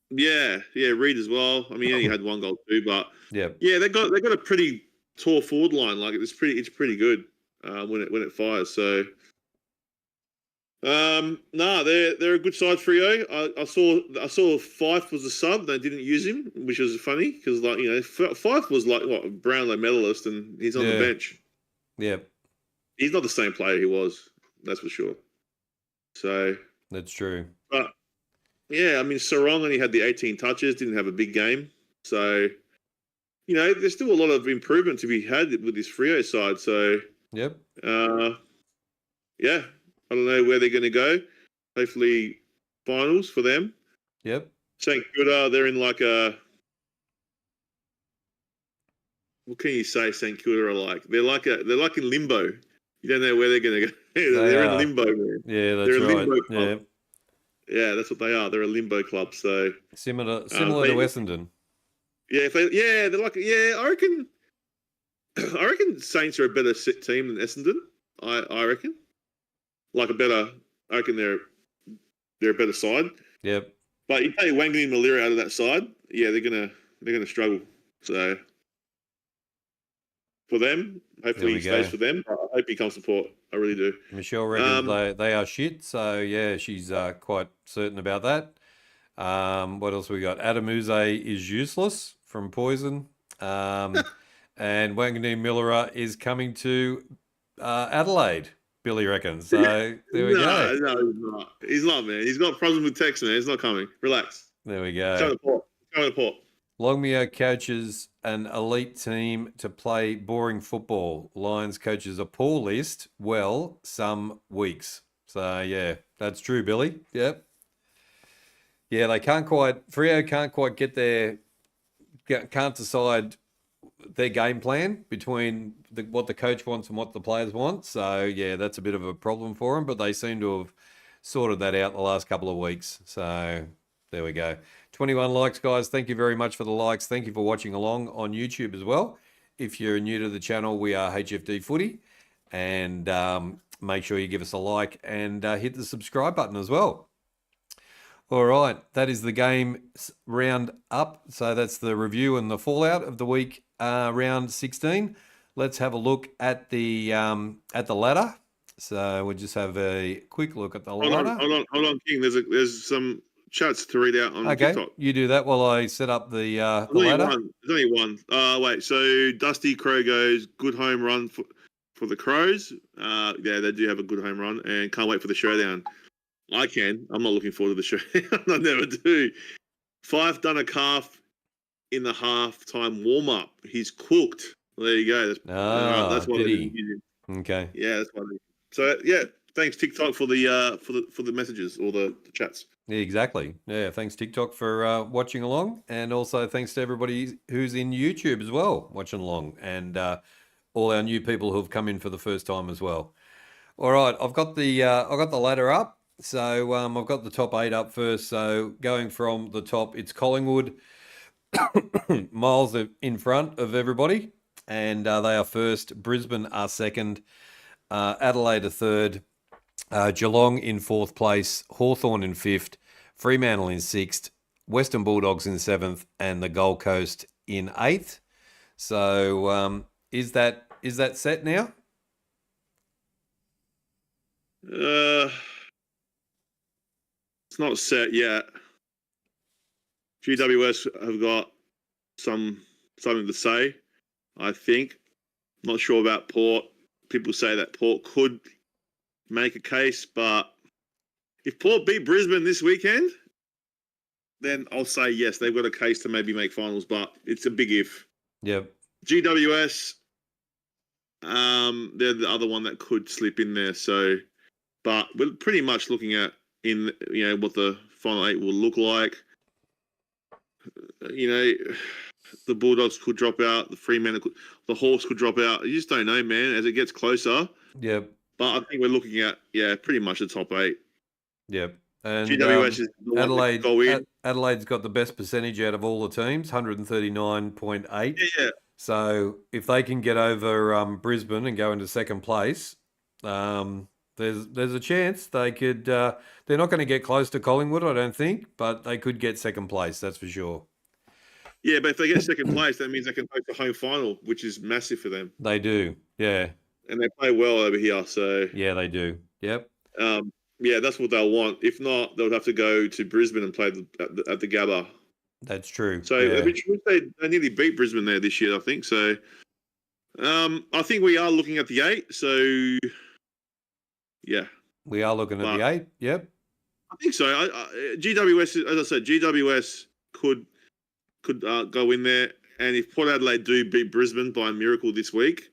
Yeah, Reed as well. I mean, he only had one goal too, but Yep. yeah, they got a pretty tall forward line. Like it's pretty good when it fires. So nah, they're a good side. Freo. I saw Fife was a sub. They didn't use him, which was funny because Fife was like what Brownlow medalist, and he's on the Yeah. bench. Yep. He's not the same player he was. That's for sure. So, That's true. but yeah, I mean, Sarong only had the 18 touches, didn't have a big game. So, there's still a lot of improvement to be had with this Freo side. So, Yep. Yeah, I don't know where they're going to go. Hopefully, finals for them. Yep. St Kilda, they're in like a. What can you say? St Kilda are like they're like in limbo. You don't know where they're going to go. They're in limbo, man. Yeah, that's they're a right. limbo club. Yeah, that's what they are. They're a limbo club. So similar to Essendon. Yeah, they're like I reckon Saints are a better team than Essendon. I reckon. I reckon they're a better side. Yep. But you take Wangan and Malira out of that side, yeah, they're gonna struggle. So for them, hopefully he stays for them. I hope he comes to Port. I really do. Michelle reckons they are shit. So yeah, she's quite certain about that. What else we got? Adamuze is useless from Poison. And Wanganeen Millera is coming to Adelaide, Billy reckons. So there we go. No, he's not. He's not, man. He's got problems with text, man. He's not coming. Relax. There we go. Coming to Port. Longmire coaches an elite team to play boring football. Lions coaches a poor list. Well, some weeks. So yeah, that's true, Billy. Yep. Yeah, Freo can't quite can't decide their game plan between what the coach wants and what the players want. So yeah, that's a bit of a problem for them, but they seem to have sorted that out the last couple of weeks. So there we go. 21 likes, guys. Thank you very much for the likes. Thank you for watching along on YouTube as well. If you're new to the channel, we are HFD Footy, and make sure you give us a like and hit the subscribe button as well. All right, that is the game round up. So that's the review and the fallout of the week round 16. Let's have a look at the ladder. So we'll just have a quick look at the ladder. Hold on, King. There's some chats to read out on TikTok. You do that while I set up the ladder. There's only one. Wait. So Dusty Crow goes good home run for the Crows. Yeah, they do have a good home run, and can't wait for the showdown. I'm not looking forward to the showdown. I never do. Fife done a calf in the halftime warm up. He's cooked. Well, there you go. That's why they didn't use him. Okay. Yeah, that's why. So yeah, thanks TikTok for the messages or the chats. Yeah, exactly. Yeah, thanks TikTok for watching along, and also thanks to everybody who's in YouTube as well watching along, and all our new people who've come in for the first time as well. All right, I've got the ladder up. So I've got the top 8 up first. So going from the top, it's Collingwood, miles in front of everybody, and they are first. Brisbane are second. Adelaide are third. Geelong in fourth place. Hawthorn in fifth. Fremantle in sixth. Western Bulldogs in seventh, and the Gold Coast in eighth. So is that set now? It's not set yet. GWS have got something to say, I think. Not sure about Port. People say that Port could make a case, but if Port beat Brisbane this weekend, then I'll say yes, they've got a case to maybe make finals, but it's a big if. Yep. GWS, they're the other one that could slip in there. So, but we're pretty much looking at what the final 8 will look like. The Bulldogs could drop out, the Fremantle the Hawks could drop out. You just don't know, man, as it gets closer. Yep. But I think we're looking at pretty much the top 8. Yep. And GWS is the one that go in. Adelaide's got the best percentage out of all the teams, 139.8. Yeah. So if they can get over Brisbane and go into second place, there's a chance they could. They're not going to get close to Collingwood, I don't think, but they could get second place. That's for sure. Yeah, but if they get second place, that means they can host the home final, which is massive for them. They do, yeah. And they play well over here, so yeah, they do. Yep. Yeah, that's what they'll want. If not, they'll have to go to Brisbane and play at the Gabba. That's true. So yeah. they nearly beat Brisbane there this year, I think. So I think we are looking at the 8. So yeah, we are looking at the 8. Yep. I think so. GWS, as I said, GWS could go in there, and if Port Adelaide do beat Brisbane by a miracle this week,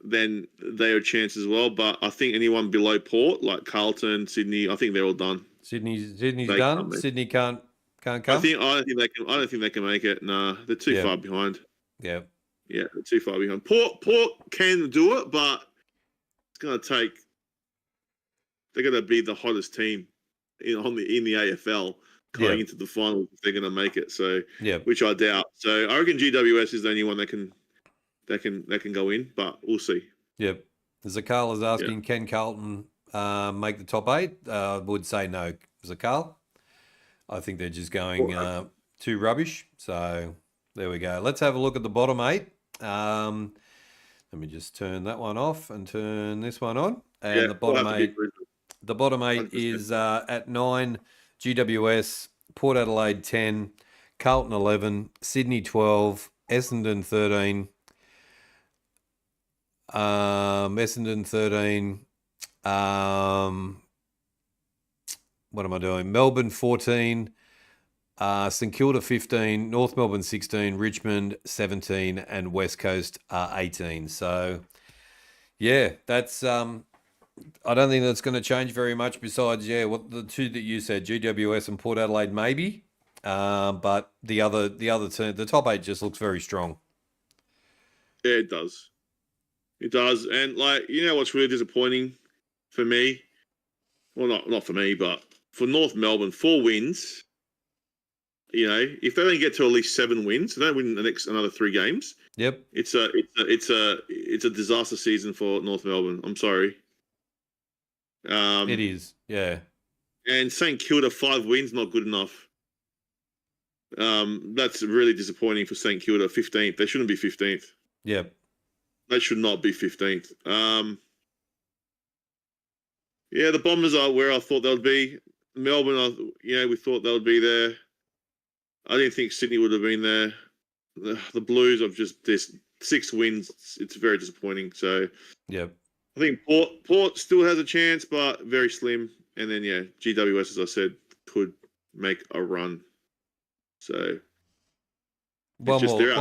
then they are a chance as well. But I think anyone below Port, like Carlton, Sydney, I think they're all done. Sydney's done. Sydney can't come. I don't think they can make it. Nah, they're too far behind. Yeah. Yeah, they're too far behind. Port can do it, but it's gonna take. They're gonna be the hottest team in the AFL going into the finals if they're gonna make it. So which I doubt. So I reckon GWS is the only one that can go in, but we'll see. Yep. Zakal is asking, can Carlton make the top 8? Would say no, Zakal. I think they're just going too rubbish. So there we go. Let's have a look at the bottom 8. Let me just turn that one off and turn this one on. And the bottom 8. The bottom 8 100%. Is at 9, GWS, Port Adelaide 10, Carlton 11, Sydney 12, Essendon 13. Essendon 13. What am I doing? Melbourne 14. St Kilda 15. North Melbourne 16. Richmond 17. And West Coast 18. So, yeah, that's. I don't think that's going to change very much. Besides, what the two that you said, GWS and Port Adelaide, maybe. But the other two, the top 8 just looks very strong. Yeah, it does. It does. And, what's really disappointing for me? Well, not for me, but for North Melbourne, 4 wins. If they don't get to at least 7 wins, they don't win another 3 games. Yep. It's a disaster season for North Melbourne. I'm sorry. It is, yeah. And St Kilda 5 wins, not good enough. That's really disappointing for St Kilda. 15th. They shouldn't be 15th. Yep. They should not be 15th. The Bombers are where I thought they would be. Melbourne, we thought they would be there. I didn't think Sydney would have been there. The Blues have just this 6 wins. It's very disappointing. So, yep. I think Port still has a chance, but very slim. And then GWS, as I said, could make a run. So. One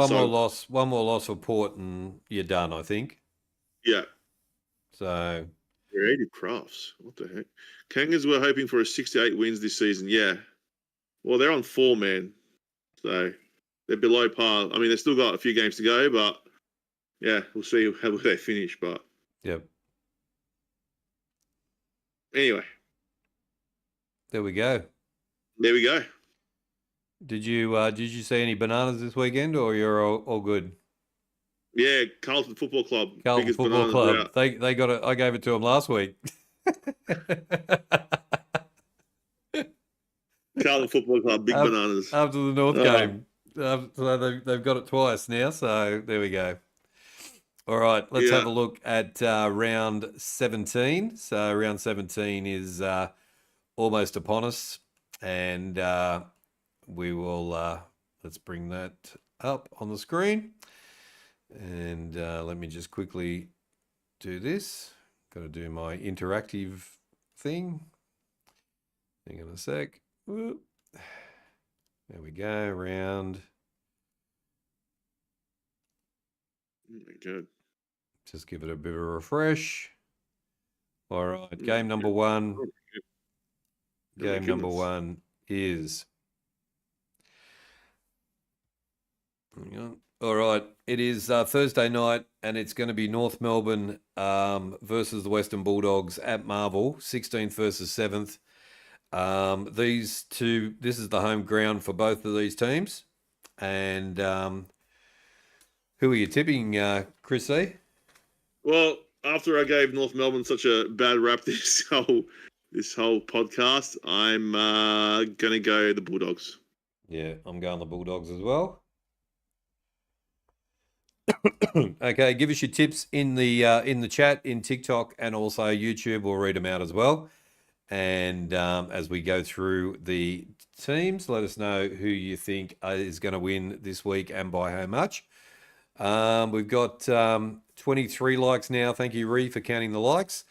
more loss for Port and you're done, I think. Yeah. So. Creative Crafts. What the heck? Kangas were hoping for a 68 wins this season. Yeah. Well, they're on 4, man. So they're below par. I mean, they've still got a few games to go, but we'll see how they finish. But yep. Anyway. There we go. There we go. Did you see any bananas this weekend, or you're all good? Yeah, Carlton Football Club. Carlton Football Club. They got it. I gave it to them last week. Carlton Football Club, big bananas. After the North game. So they've got it twice now, so there we go. All right, let's have a look at round 17. So round 17 is almost upon us, and we will, let's bring that up on the screen. And let me just quickly do this. Got to do my interactive thing. Hang on a sec. Whoop. There we go. Round. Good. Just give it a bit of a refresh. All right. Game number 1. Game number 1 is. Hang on. All right. It is Thursday night, and it's going to be North Melbourne versus the Western Bulldogs at Marvel, 16th versus 7th. This is the home ground for both of these teams. And who are you tipping, Chris C? Well, after I gave North Melbourne such a bad rap this whole podcast, I'm gonna go the Bulldogs. Yeah, I'm going the Bulldogs as well. Okay, give us your tips in the chat, in TikTok, and also YouTube. We'll read them out as well. And as we go through the teams, let us know who you think is going to win this week and by how much. We've got 23 likes now. Thank you, Ree, for counting the likes.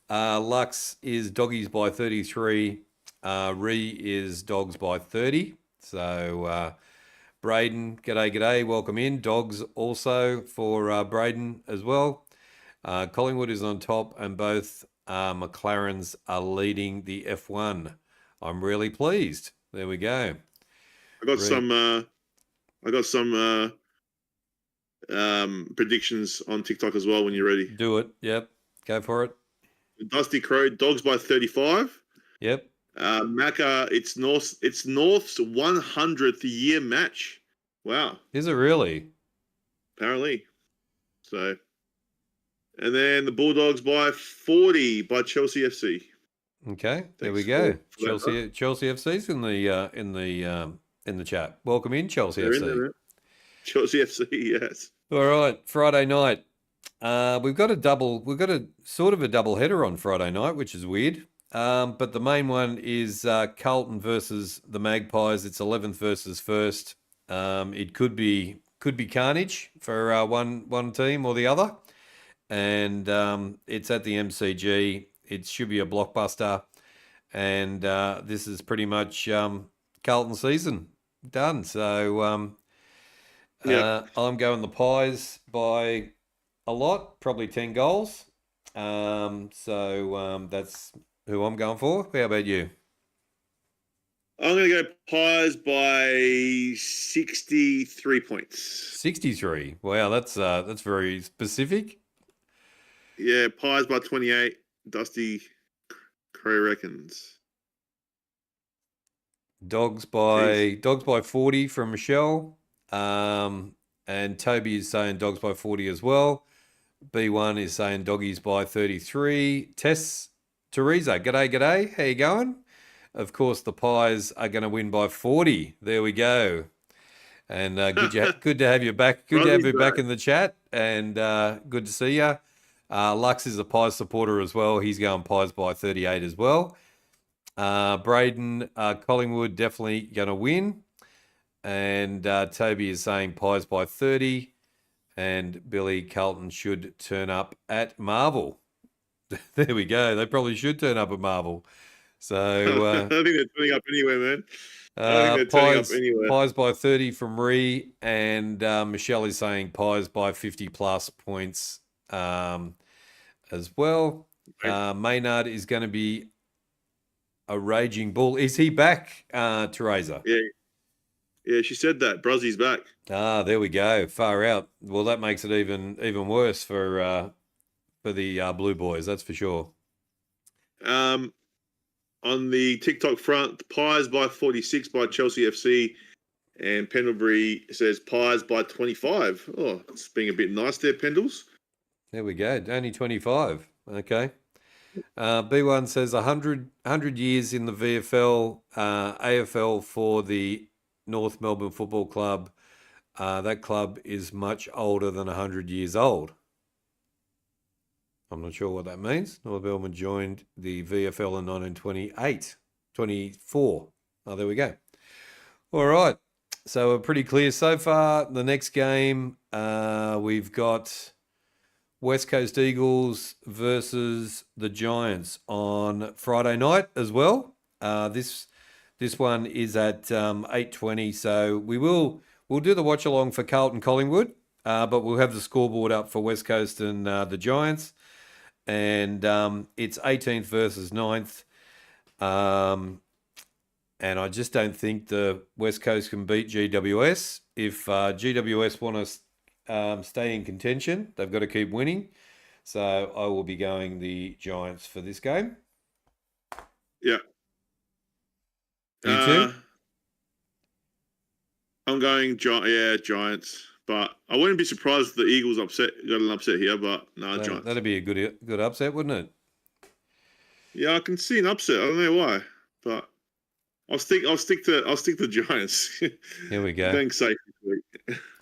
Lux is doggies by 33. Ree is dogs by 30. So Braden, g'day. Welcome in. Dogs also for Braden as well. Collingwood is on top, and both McLarens are leading the F1. I'm really pleased. There we go. I got some predictions on TikTok as well when you're ready. Do it. Yep. Go for it. Dusty Crow, dogs by 35. Yep. Macca, it's North's 100th year match. Wow. Is it really? Apparently. So, and then the Bulldogs by 40 by Chelsea FC. Okay, there we go. Chelsea FC's in the chat. Welcome in, Chelsea They're FC. in there, Chelsea FC, yes. All right, Friday night. We've got a sort of a double header on Friday night, which is weird. But the main one is Carlton versus the Magpies. It's 11th versus 1st. It could be carnage for one team or the other, and it's at the MCG. It should be a blockbuster, and this is pretty much Carlton season done. So I'm going the Pies by a lot, probably 10 goals. So that's who I'm going for. How about you? I'm going to go Pies by 63 points. 63. Wow, that's very specific. Yeah, Pies by 28. Dusty Crow reckons. Dogs by 40 from Michelle. And Toby is saying dogs by 40 as well. B1 is saying doggies by 33. Teresa, g'day. How you going? Of course, the Pies are going to win by 40. There we go. And good to have you back. Good to have you back in the chat. And good to see you. Lux is a Pies supporter as well. He's going Pies by 38 as well. Braden, Collingwood definitely going to win. And Toby is saying Pies by 30. And Billy, Carlton should turn up at Marvel. There we go. They probably should turn up at Marvel. So I don't think they're turning up anywhere, man. I think they're turning up anywhere. Pies by 30 from Ree, and Michelle is saying Pies by 50 plus points as well. Maynard is going to be a raging bull. Is he back, Teresa? Yeah, she said that. Bruzzy's back. There we go. Far out. Well, that makes it even worse for the Blue Boys, that's for sure. On the TikTok front, Pies by 46 by Chelsea FC, and Pendlebury says Pies by 25. Oh, it's being a bit nice there, Pendles. There we go. Only 25. Okay. B1 says 100 years in the VFL, AFL for the North Melbourne Football Club. That club is much older than 100 years old. I'm not sure what that means. North Melbourne joined the VFL in 1924. Oh, there we go. All right. So we're pretty clear so far. The next game, we've got West Coast Eagles versus the Giants on Friday night as well. This one is at 8:20. So we'll do the watch along for Carlton Collingwood, but we'll have the scoreboard up for West Coast and the Giants. And it's 18th versus 9th. And I just don't think the West Coast can beat GWS. If GWS want to stay in contention. They've got to keep winning. So I will be going the Giants for this game. Yeah. You too? I'm going Giants. But I wouldn't be surprised if the Eagles got an upset here, but no, Giants. That'd be a good upset, wouldn't it? Yeah, I can see an upset. I don't know why, but I'll stick to Giants. Here we go. Going safe this week.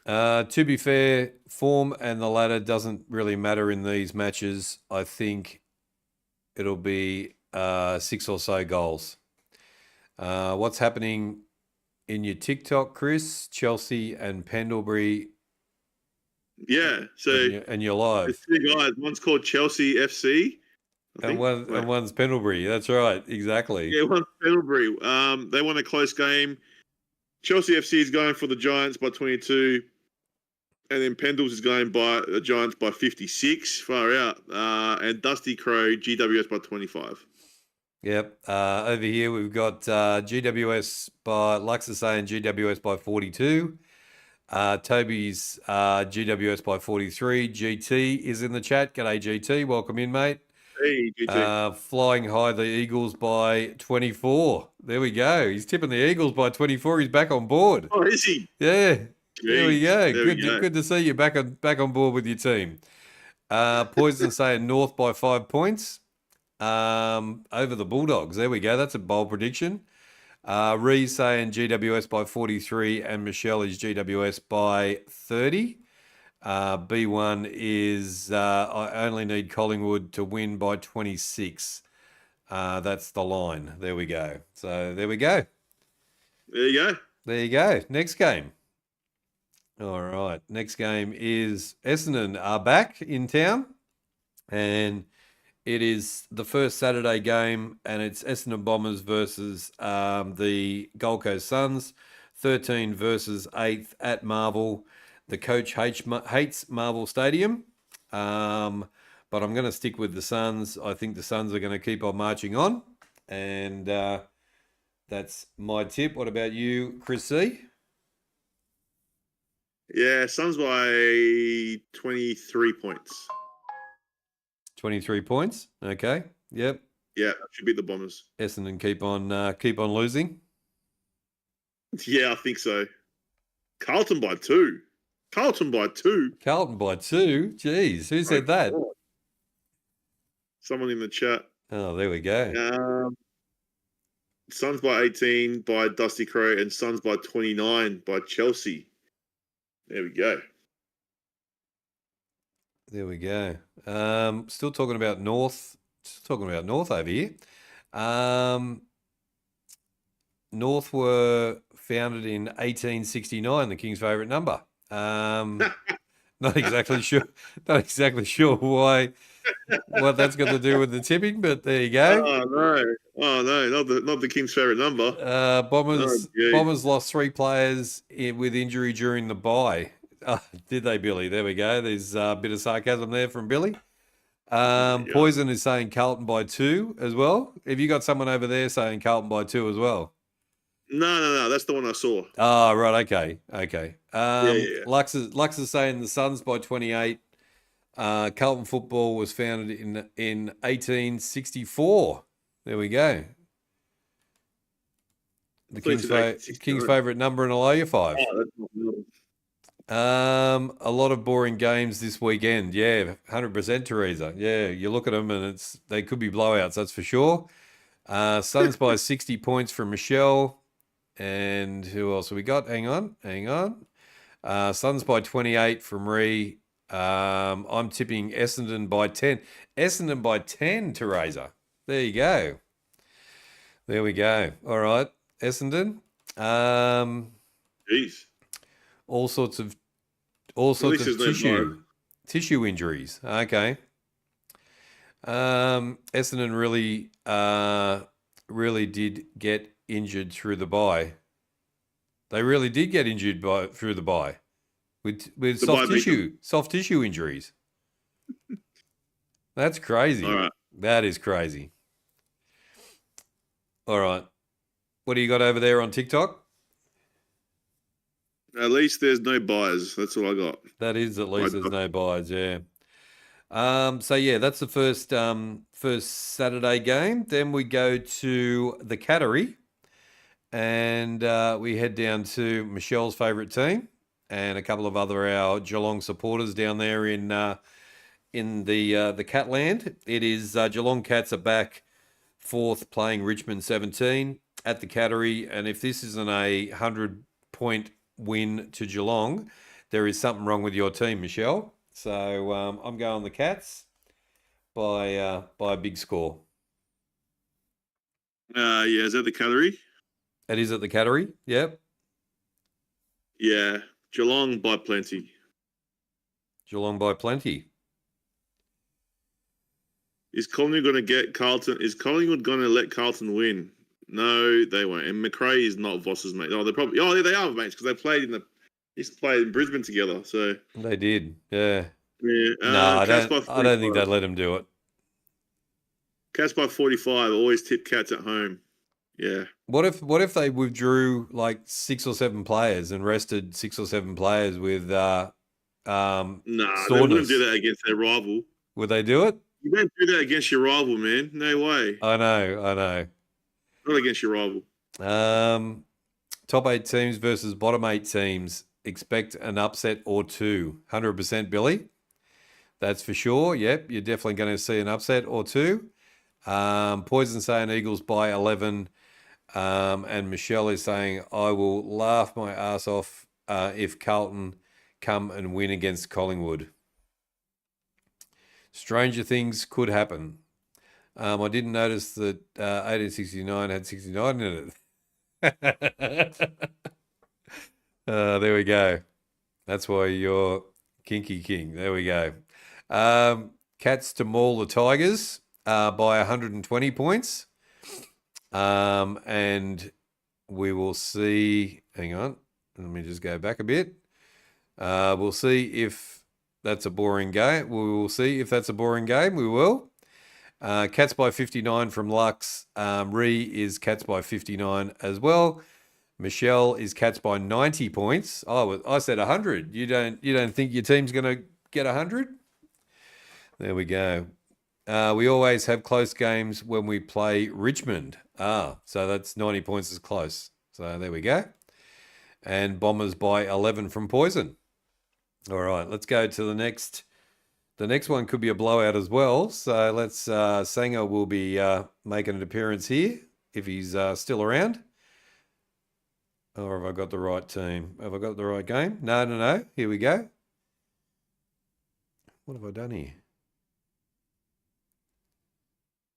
To be fair, form and the ladder doesn't really matter in these matches. I think it'll be 6 or so goals. What's happening in your TikTok, Chris? Chelsea and Pendlebury. Yeah, so and you're live. There's two guys. One's called Chelsea FC. And one's Pendlebury. That's right, exactly. Yeah, one's Pendlebury. They won a close game. Chelsea FC is going for the Giants by 22, and then Pendles is going by the Giants by 56. Far out. And Dusty Crow GWS by 25. Yep. Over here we've got GWS by Lux is saying GWS by 42. Toby's GWS by 43. GT is in the chat. G'day GT. Welcome in, mate. Hey, GT. Flying high the Eagles by 24. There we go. He's tipping the Eagles by 24. He's back on board. Oh, is he? Yeah. Jeez. There we go. There Good to see you back on board with your team. Poison saying North by 5 points. Over the Bulldogs. There we go. That's a bold prediction. Ree saying GWS by 43 and Michelle is GWS by 30. B1 is I only need Collingwood to win by 26. That's the line. There we go. So there we go. There you go. There you go. Next game. All right. Next game is Essendon are back in town, and it is the first Saturday game, and it's Essendon Bombers versus the Gold Coast Suns, 13 versus 8th at Marvel. The coach hates Marvel Stadium, but I'm going to stick with the Suns. I think the Suns are going to keep on marching on, and that's my tip. What about you, Chris C? Yeah, Suns by 23 points. 23 points. Okay. Yep. Yeah, that should beat the Bombers. Essendon keep on losing. Yeah, I think so. Carlton by 2. Carlton by 2. Carlton by 2. Jeez, who said that? God. Someone in the chat. Oh, there we go. Suns by 18 by Dusty Crow and Suns by 29 by Chelsea. There we go. There we go. Still talking about North. Still talking about North over here. North were founded in 1869, the King's favourite number. Not exactly sure. Not exactly sure what that's got to do with the tipping, but there you go. Oh no, not the King's favourite number. Bombers lost 3 players with injury during the bye. Did they, Billy? There we go. There's a bit of sarcasm there from Billy. Poison is saying Carlton by 2 as well. Have you got someone over there saying Carlton by 2 as well? No. That's the one I saw. Oh, right. Okay. Yeah. Lux is saying the Suns by 28. Carlton football was founded in 1864. There we go. The King's favourite number in Aloha 5. Oh, that's not real. A lot of boring games this weekend. Yeah, 100%, Teresa. Yeah, you look at them and they could be blowouts, that's for sure. Suns by 60 points from Michelle. And who else have we got? Hang on. Suns by 28 from Ree. I'm tipping Essendon by 10. Essendon by 10, Teresa. There you go. There we go. All right, Essendon. Jeez. All sorts of tissue injuries. Okay. Essendon really did get injured through the bye. They really did get injured through the bye with soft tissue injuries. That's crazy. All right. That is crazy. All right. What do you got over there on TikTok? At least there's no buys. That's all I got. That is at least there's no buys, yeah. So yeah, that's the first Saturday game. Then we go to the Cattery, and we head down to Michelle's favourite team and a couple of other our Geelong supporters down there in the Catland. It is Geelong Cats are back fourth, playing Richmond 17 at the Cattery, and if this isn't a 100-point win to Geelong, there is something wrong with your team, Michelle. So I'm going the Cats by a big score. Yeah, is that the Cattery? It is at the Cattery. Yep. Yeah, Geelong by plenty. Geelong by plenty. Is Collingwood going to get Carlton? Is Collingwood going to let Carlton win? No, they won't. And McRae is not Voss's mate. Oh, they're probably. Oh, they are mates because they played used to play in Brisbane together. So they did. Yeah. Yeah. No, I don't think they'd let him do it. Cats by 45. Always tip Cats at home. Yeah. What if they withdrew like 6 or 7 players and rested 6 or 7 players with Nah, they wouldn't do that against their rival. Would they do it? You don't do that against your rival, man. No way. I know. Not against your rival. Top 8 teams versus bottom 8 teams. Expect an upset or two. 100% Billy. That's for sure. Yep, you're definitely going to see an upset or two. Poison saying Eagles by 11. And Michelle is saying, I will laugh my ass off if Carlton come and win against Collingwood. Stranger things could happen. I didn't notice that 1869 had 69 in it. There we go. That's why you're Kinky King. There we go. Cats to maul the Tigers by 120 points. And we will see. Hang on. Let me just go back a bit. We'll see if that's a boring game. We will see if that's a boring game. We will. Cats by 59 from Lux. Ree is Cats by 59 as well. Michelle is Cats by 90 points. Oh, I said 100. You don't think your team's going to get 100? There we go. We always have close games when we play Richmond. So that's 90 points is close. So there we go. And Bombers by 11 from Poison. All right, let's go to the next. The next one could be a blowout as well. So let's. Sanger will be making an appearance here if he's still around. Or have I got the right team? Have I got the right game? No. Here we go. What have I done here?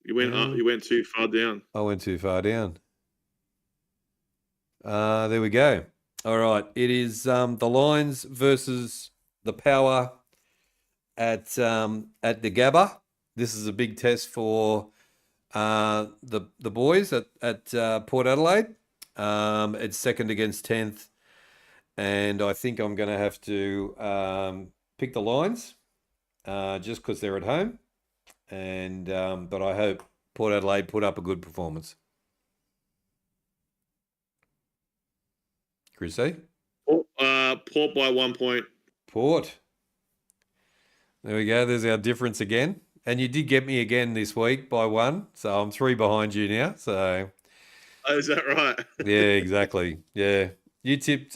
You went up. You went too far down. I went too far down. There we go. All right. It is the Lions versus the Power at the Gabba. This is a big test for the boys at Port Adelaide. It's second against 10th, and I think I'm going to have to pick the Lions just because they're at home. And but I hope Port Adelaide put up a good performance. Chrissy? Port by 1 point. Port. There we go. There's our difference again. And you did get me again this week by 1, so I'm 3 behind you now. So. Oh, is that right? Yeah, exactly. Yeah, you tipped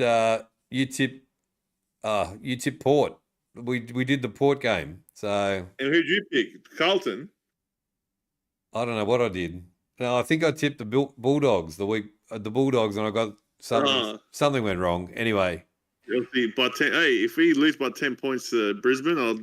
Port. We did the Port game. So. And who'd you pick? Carlton? I don't know what I did. No, I think I tipped the Bulldogs the Bulldogs, and I got something went wrong. Anyway. By 10, hey, if we lose by 10 points to Brisbane, I'll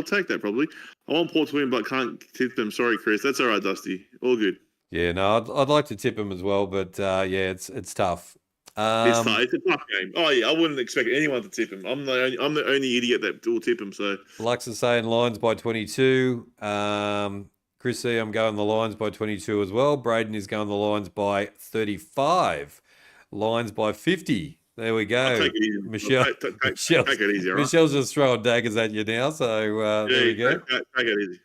take that probably. I want Port to win, but can't tip them. Sorry, Chris. That's all right, Dusty. All good. Yeah, no, I'd like to tip them as well, but yeah, it's tough. It's tough. It's a tough game. Oh yeah, I wouldn't expect anyone to tip him. I'm the only idiot that will tip him. So Lux is saying Lions by 22. Chris C, I'm going the Lions by 22 as well. Braden is going the Lions by 35. Lions by 50. There we go. I'll take it easy. Michelle, take it easy. Right? Michelle's just throwing daggers at you now. So there you go. Take it easy.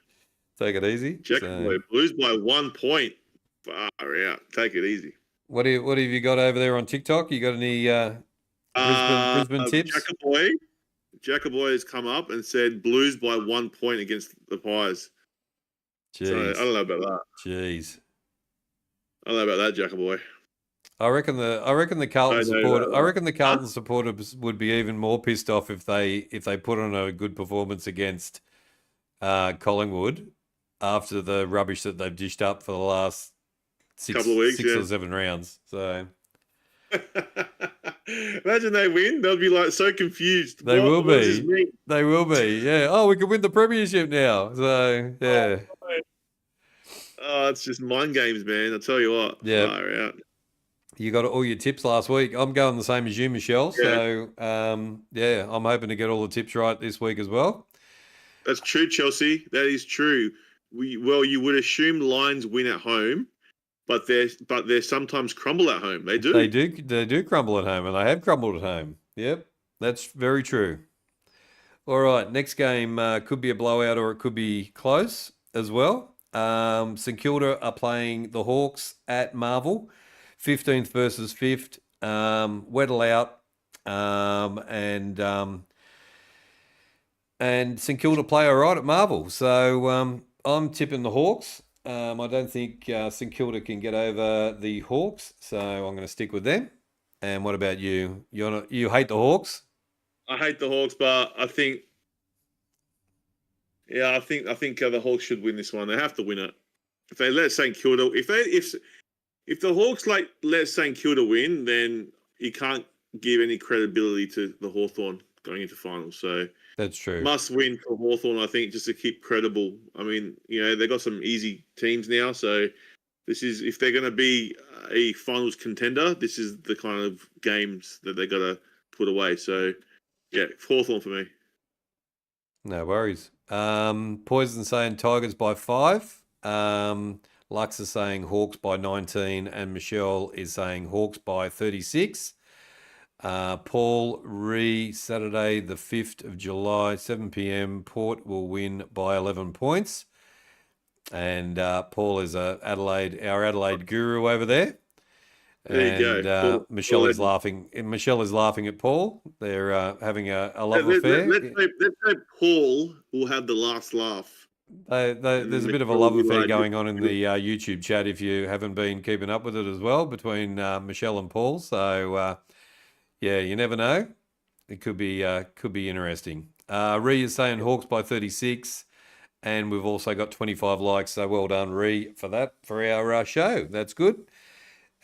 Take it easy. Check Blues by 1 point. Far out. Take it easy. What have you got over there on TikTok? You got any Brisbane tips. Jackaboy has come up and said Blues by 1 point against the Pies. Jeez. So I don't know about that. Jeez. I don't know about that, Jackaboy. I reckon the Carlton supporter. I reckon the Carlton Huh? supporters would be even more pissed off if they put on a good performance against Collingwood after the rubbish that they've dished up for the last Couple of weeks, six or 7 rounds. So imagine they win; they'll be like so confused. they will What does this be. mean? They will be. Yeah. Oh, we can win the premiership now. So yeah. Oh, it's just mind games, man. I tell you what. Yeah. Far out. You got all your tips last week. I'm going the same as you, Michelle. Yeah. So yeah, I'm hoping to get all the tips right this week as well. That's true, Chelsea. That is true. You would assume Lions win at home, but they sometimes crumble at home. They do. They do crumble at home, and they have crumbled at home. Yep, that's very true. All right, next game could be a blowout or it could be close as well. St Kilda are playing the Hawks at Marvel, 15th versus 5th. Weddle out, and St Kilda play all right at Marvel. So I'm tipping the Hawks. I don't think St Kilda can get over the Hawks, so I'm going to stick with them. And what about you? You hate the Hawks? I hate the Hawks, but I think the Hawks should win this one. They have to win it. If they let St Kilda, if the Hawks let St Kilda win, then you can't give any credibility to the Hawthorn going into finals. So that's true. Must win for Hawthorn, I think, just to keep credible. I mean, they've got some easy teams now, so this is, if they're going to be a finals contender, this is the kind of games that they got to put away. So yeah, Hawthorn for me. No worries. Poison saying Tigers by 5. Lux is saying Hawks by 19, and Michelle is saying Hawks by 36. Paul, Saturday the 5th of July, 7 p.m. Port will win by 11 points. And Paul is our Adelaide guru over there. There you go. Michelle is laughing. Michelle is laughing at Paul. They're having a love affair. Let's hope Paul will have the last laugh. There's a bit of a love affair going on in the YouTube chat if you haven't been keeping up with it as well between Michelle and Paul. So yeah, you never know. It could be interesting. Ree is saying Hawks by 36, and we've also got 25 likes. So well done, Ree, for that for our show. That's good.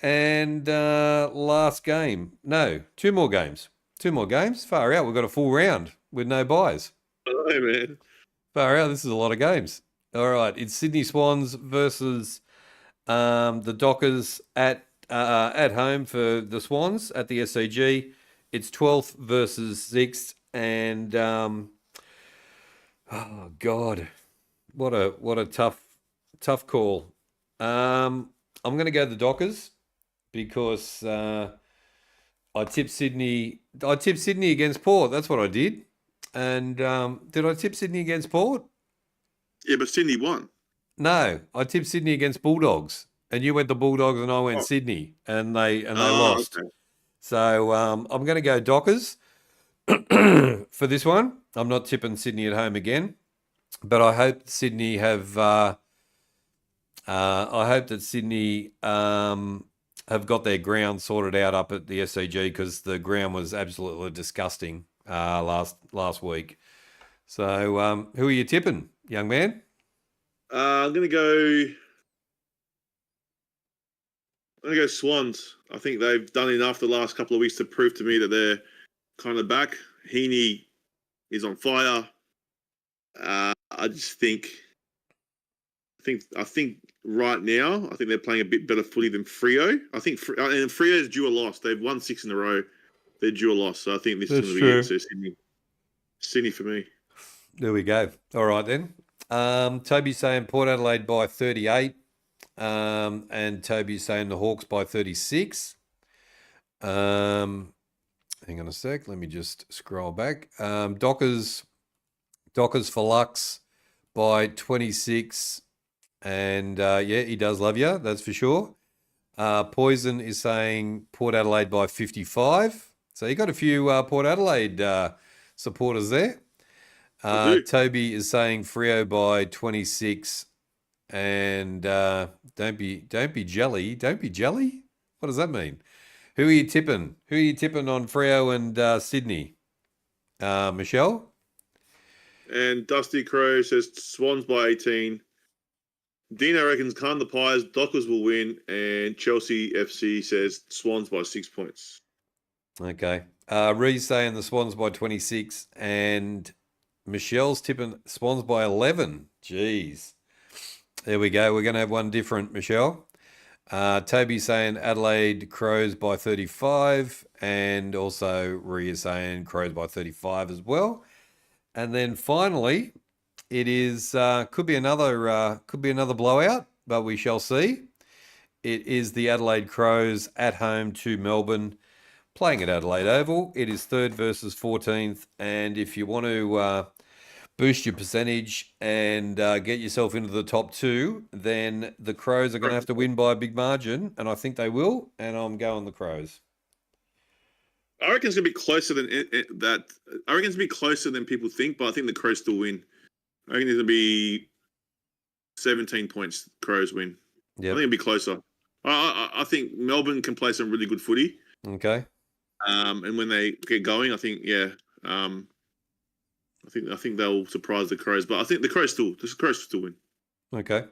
And last game. No, 2 more games. 2 more games. Far out. We've got a full round with no buys. Hello, man. Far out. This is a lot of games. All right. It's Sydney Swans versus the Dockers at home for the Swans at the SCG. It's 12th versus 6th. And oh God, what a tough call. I'm going to go the Dockers, because I tipped Sydney against Port. That's what I did. And did I tip Sydney against Port? Yeah, but Sydney won. No, I tipped Sydney against Bulldogs, and you went the Bulldogs, and I went Sydney, and they lost. Okay. So I'm going to go Dockers for this one. I'm not tipping Sydney at home again, but I hope Sydney have. I hope that Sydney have got their ground sorted out up at the SCG, because the ground was absolutely disgusting last week. So who are you tipping, young man? I'm going to go Swans. I think they've done enough the last couple of weeks to prove to me that they're kind of back. Heaney is on fire. I think right now, I think they're playing a bit better footy than Freo. I think and Freo's due a loss. They've won 6 in a row. They're due a loss. So I think this is going to be it. So Sydney for me. There we go. All right then. Toby's saying Port Adelaide by 38. And Toby's saying the Hawks by 36. Hang on a sec. Let me just scroll back. Dockers for Lux by 26. And yeah, he does love you. That's for sure. Poison is saying Port Adelaide by 55. So you got a few Port Adelaide supporters there. I do. Toby is saying Freo by 26, and don't be jelly. Don't be jelly. What does that mean? Who are you tipping? Who are you tipping on Freo and Sydney? Michelle? And Dusty Crow says Swans by 18. Dino reckons Khan the Pies, Dockers will win, and Chelsea FC says Swans by 6 points. Okay. Ree's saying the Swans by 26, and Michelle's tipping Swans by 11. Jeez. There we go. We're going to have one different, Michelle. Toby saying Adelaide Crows by 35, and also Rhea saying Crows by 35 as well. And then finally, it is could be another blowout, but we shall see. It is the Adelaide Crows at home to Melbourne, playing at Adelaide Oval. It is 3rd versus 14th, and if you want to boost your percentage and get yourself into the top 2, then the Crows are going to have to win by a big margin, and I think they will, and I'm going the Crows. I reckon it's going to be closer than that. I reckon it's going to be closer than people think, but I think the Crows still win. I reckon it's going to be 17 points. Crows win. Yeah, I think it'll be closer. I think Melbourne can play some really good footy. Okay. And when they get going, I think I think they'll surprise the Crows. But I think the Crows still win. Okay.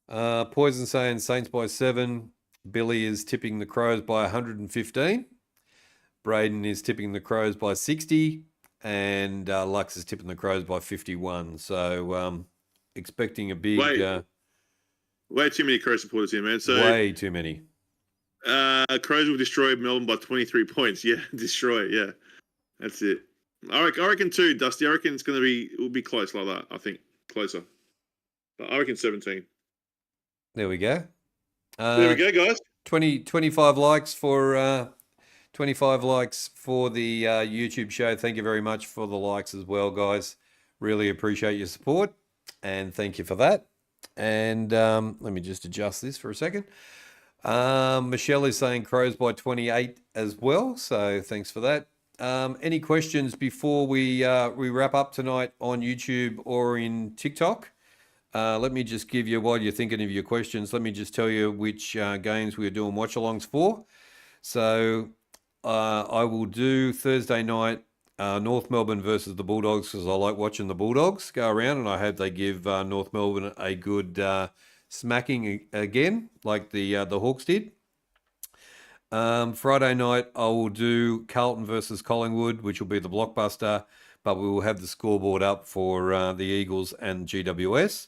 Poison saying Saints by 7. Billy is tipping the Crows by 115. Braden is tipping the Crows by 60. And Lux is tipping the Crows by 51. So expecting a big... way too many Crows supporters here, man. So way too many. Crows will destroy Melbourne by 23 points. Yeah, destroy. Yeah, that's it. I reckon too, Dusty. I reckon it will be close like that. I think closer. But I reckon 17. There we go. There we go, guys. 25 likes for 25 likes for the YouTube show. Thank you very much for the likes as well, guys. Really appreciate your support, and thank you for that. And let me just adjust this for a second. Michelle is saying Crows by 28 as well, so thanks for that. Any questions before we wrap up tonight on YouTube or in TikTok? Let me just give you, while you're thinking of your questions, let me just tell you which games we're doing watch-alongs for. So I will do Thursday night North Melbourne versus the Bulldogs, because I like watching the Bulldogs go around, and I hope they give North Melbourne a good smacking again, like the Hawks did. Friday night, I will do Carlton versus Collingwood, which will be the blockbuster, but we will have the scoreboard up for the Eagles and GWS.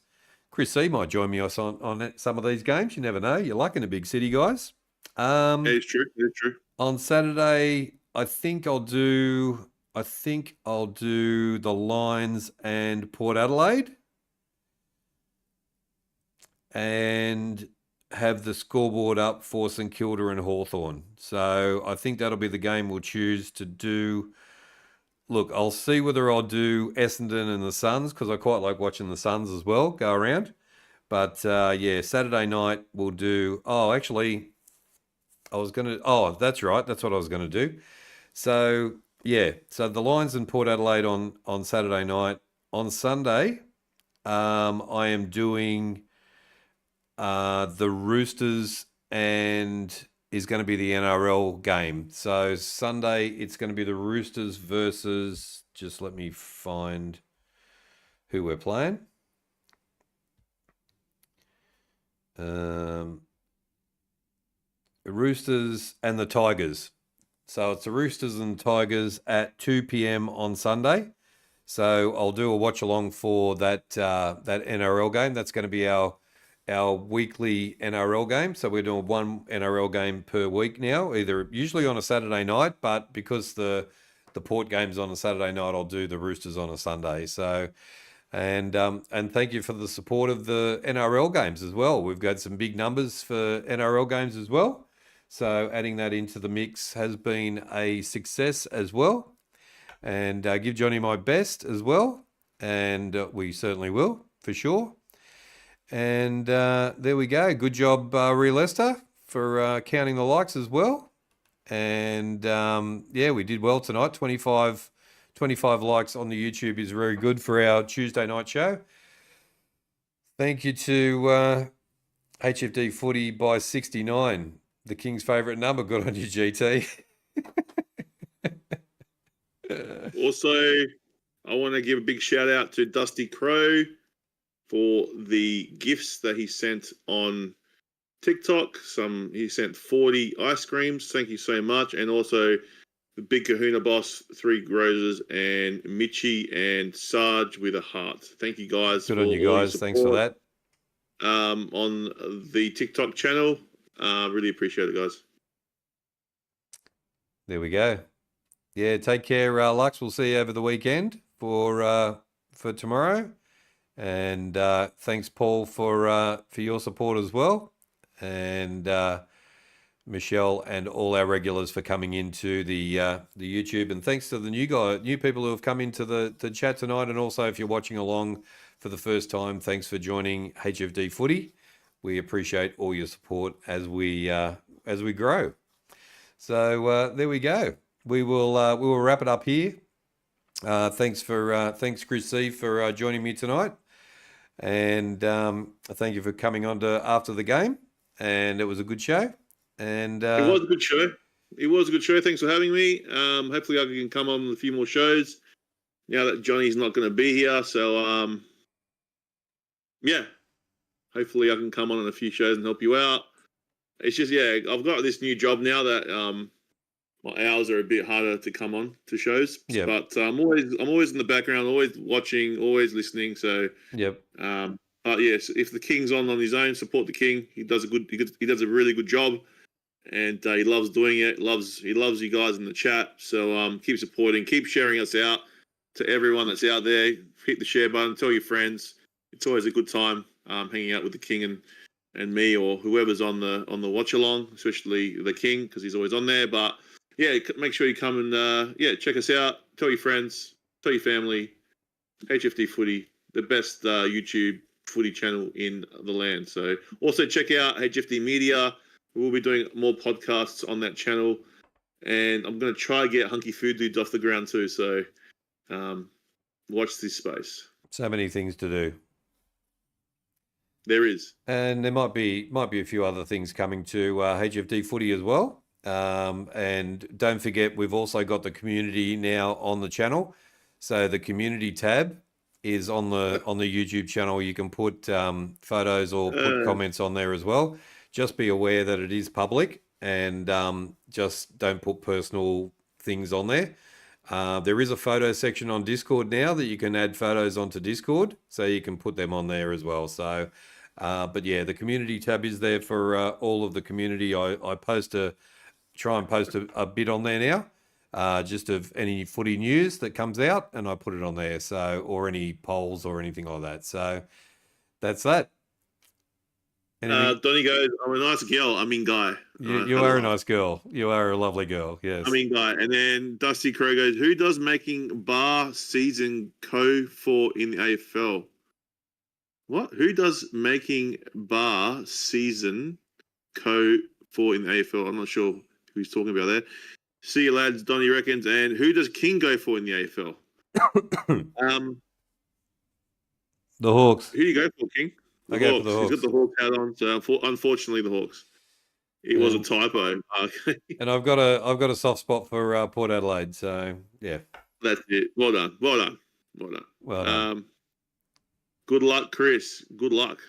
Chris C might join me on some of these games. You never know. You're lucky in a big city, guys. Yeah, it's true. It's true. On Saturday, I think I'll do the Lions and Port Adelaide, and have the scoreboard up for St Kilda and Hawthorn. So I think that'll be the game we'll choose to do. Look, I'll see whether I'll do Essendon and the Suns, because I quite like watching the Suns as well go around. But yeah, Saturday night we'll do... that's right. That's what I was going to do. So yeah, so the Lions and Port Adelaide on Saturday night. On Sunday, I am doing... the Roosters, and is going to be the NRL game. So Sunday, it's going to be the Roosters versus, just let me find who we're playing. The Roosters and the Tigers. So it's the Roosters and Tigers at 2 p.m. on Sunday. So I'll do a watch along for that NRL game. That's going to be our weekly NRL game. So we're doing one NRL game per week now, usually on a Saturday night, but because the Port game's on a Saturday night, I'll do the Roosters on a Sunday. So, and thank you for the support of the NRL games as well. We've got some big numbers for NRL games as well. So adding that into the mix has been a success as well. And give Johnny my best as well. And we certainly will, for sure. And there we go. Good job, Rhea Lester, for counting the likes as well. And yeah, we did well tonight. 25 likes on the YouTube is very good for our Tuesday night show. Thank you to HFD Footy by 69, the King's favourite number. Good on you, GT. Also, I want to give a big shout out to Dusty Crow for the gifts that he sent on TikTok. He sent 40 ice creams. Thank you so much. And also the Big Kahuna Boss, 3 roses, and Mitchie and Sarge with a heart. Thank you guys. Good on you guys. Thanks for that. On the TikTok channel. Really appreciate it, guys. There we go. Yeah, take care, Lux. We'll see you over the weekend for tomorrow. And thanks, Paul, for your support as well. And Michelle and all our regulars for coming into the YouTube. And thanks to the new people who have come into the chat tonight. And also, if you're watching along for the first time, thanks for joining HFD Footy. We appreciate all your support as we grow. So there we go. We will wrap it up here. Thanks Chris C for joining me tonight, and thank you for coming on to after the game. And it was a good show. And it was a good show. It was a good show. Thanks for having me. Hopefully I can come on a few more shows now that Johnny's not going to be here. So yeah, hopefully I can come on a few shows and help you out. It's just, yeah, I've got this new job now that my hours are a bit harder to come on to shows. Yep. But I'm always in the background, always watching, always listening. So yep. But yes, if the King's on his own, support the King. He does a really good job, and he loves doing it. He loves you guys in the chat. So keep supporting, keep sharing us out to everyone that's out there. Hit the share button, tell your friends. It's always a good time hanging out with the King and me, or whoever's on the watch along, especially the King, because he's always on there. But yeah, make sure you come and check us out. Tell your friends, tell your family. HFD Footy, the best YouTube footy channel in the land. So also check out HFD Media. We'll be doing more podcasts on that channel, and I'm going to try to get Hunky Food Dudes off the ground too. So watch this space. So many things to do. There is, and there might be a few other things coming to HFD Footy as well. And don't forget, we've also got the community now on the channel. So the community tab is on the YouTube channel. You can put photos or put comments on there as well. Just be aware that it is public, and just don't put personal things on there. There is a photo section on Discord now that you can add photos onto Discord, so you can put them on there as well. So, but yeah, the community tab is there for all of the community. I try and post a bit on there now, just of any footy news that comes out, and I put it on there. So, or any polls or anything like that. So that's that. Donnie goes, I'm a nice girl. I mean, guy. You are a nice girl. You are a lovely girl. Yes. I mean, guy. And then Dusty Crow goes, who does making bar season co for in the AFL? What? Who does making bar season co for in the AFL? I'm not sure who he's talking about there. See you, lads. Donnie reckons. And who does King go for in the AFL? The Hawks. Who do you go for, King? The Hawks. He's got the Hawks hat on, so unfortunately the Hawks. It was a typo. And I've got a soft spot for Port Adelaide, so yeah. That's it. Well done. Good luck, Chris. Good luck.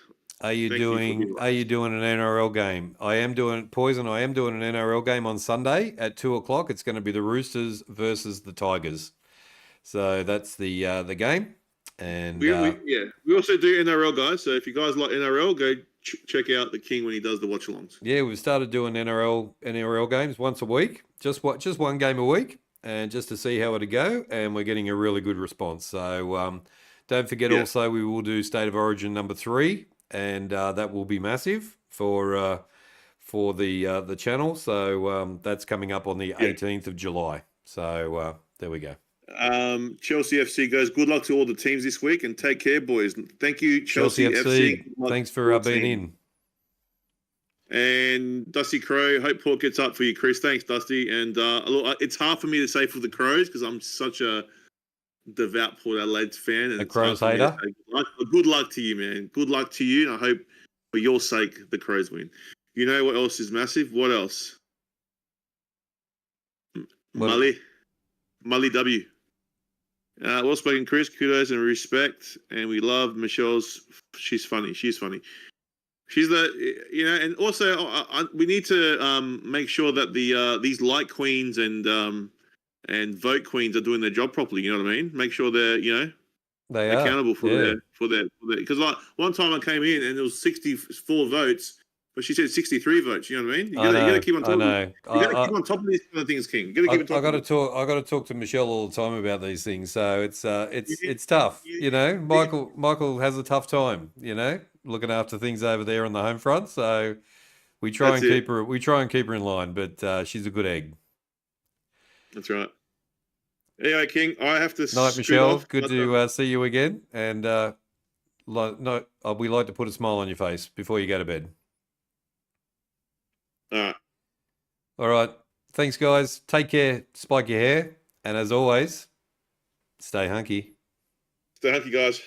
Are you doing an NRL game? I am doing Poison. I am doing an NRL game on Sunday at 2:00. It's going to be the Roosters versus the Tigers. So that's the game. And we also do NRL, guys. So if you guys like NRL, go check out the King when he does the watch alongs. Yeah, we've started doing NRL games once a week, just one game a week, and just to see how it'll go. And we're getting a really good response. So don't forget, also we will do State of Origin number 3, and that will be massive for the channel. So that's coming up on the 18th of July. So there we go. Chelsea FC goes, good luck to all the teams this week, and take care, boys. Thank you, Chelsea FC. Thanks for being in. And Dusty Crow, hope Port gets up for you, Chris. Thanks, Dusty. And look, it's hard for me to say for the Crows because I'm such a devout Port Adelaide fan, and A it's hard Crows for me to hater. say good luck to you, man. Good luck to you, and I hope for your sake the Crows win. You know what else is massive? What else? Mully W. Well spoken, Chris. Kudos and respect, and we love Michelle's. She's funny. She's funny. She's and also we need to make sure that these like queens and vote queens are doing their job properly. You know what I mean? Make sure they're They are accountable for their because like one time I came in and there was 64 votes, but she said 63 votes. You know what I mean? You got to keep on top. I know. You got to keep on top of these kind of things, King. You got to keep on top. I got to talk to Michelle all the time about these things. So it's tough. Michael has a tough time. Looking after things over there on the home front. So we try and keep her in line. But she's a good egg. That's right. Anyway, King, I have to. Night, Michelle. Good to see you again. And we like to put a smile on your face before you go to bed. All right. Thanks, guys. Take care. Spike your hair. And as always, stay hunky. Stay hunky, guys.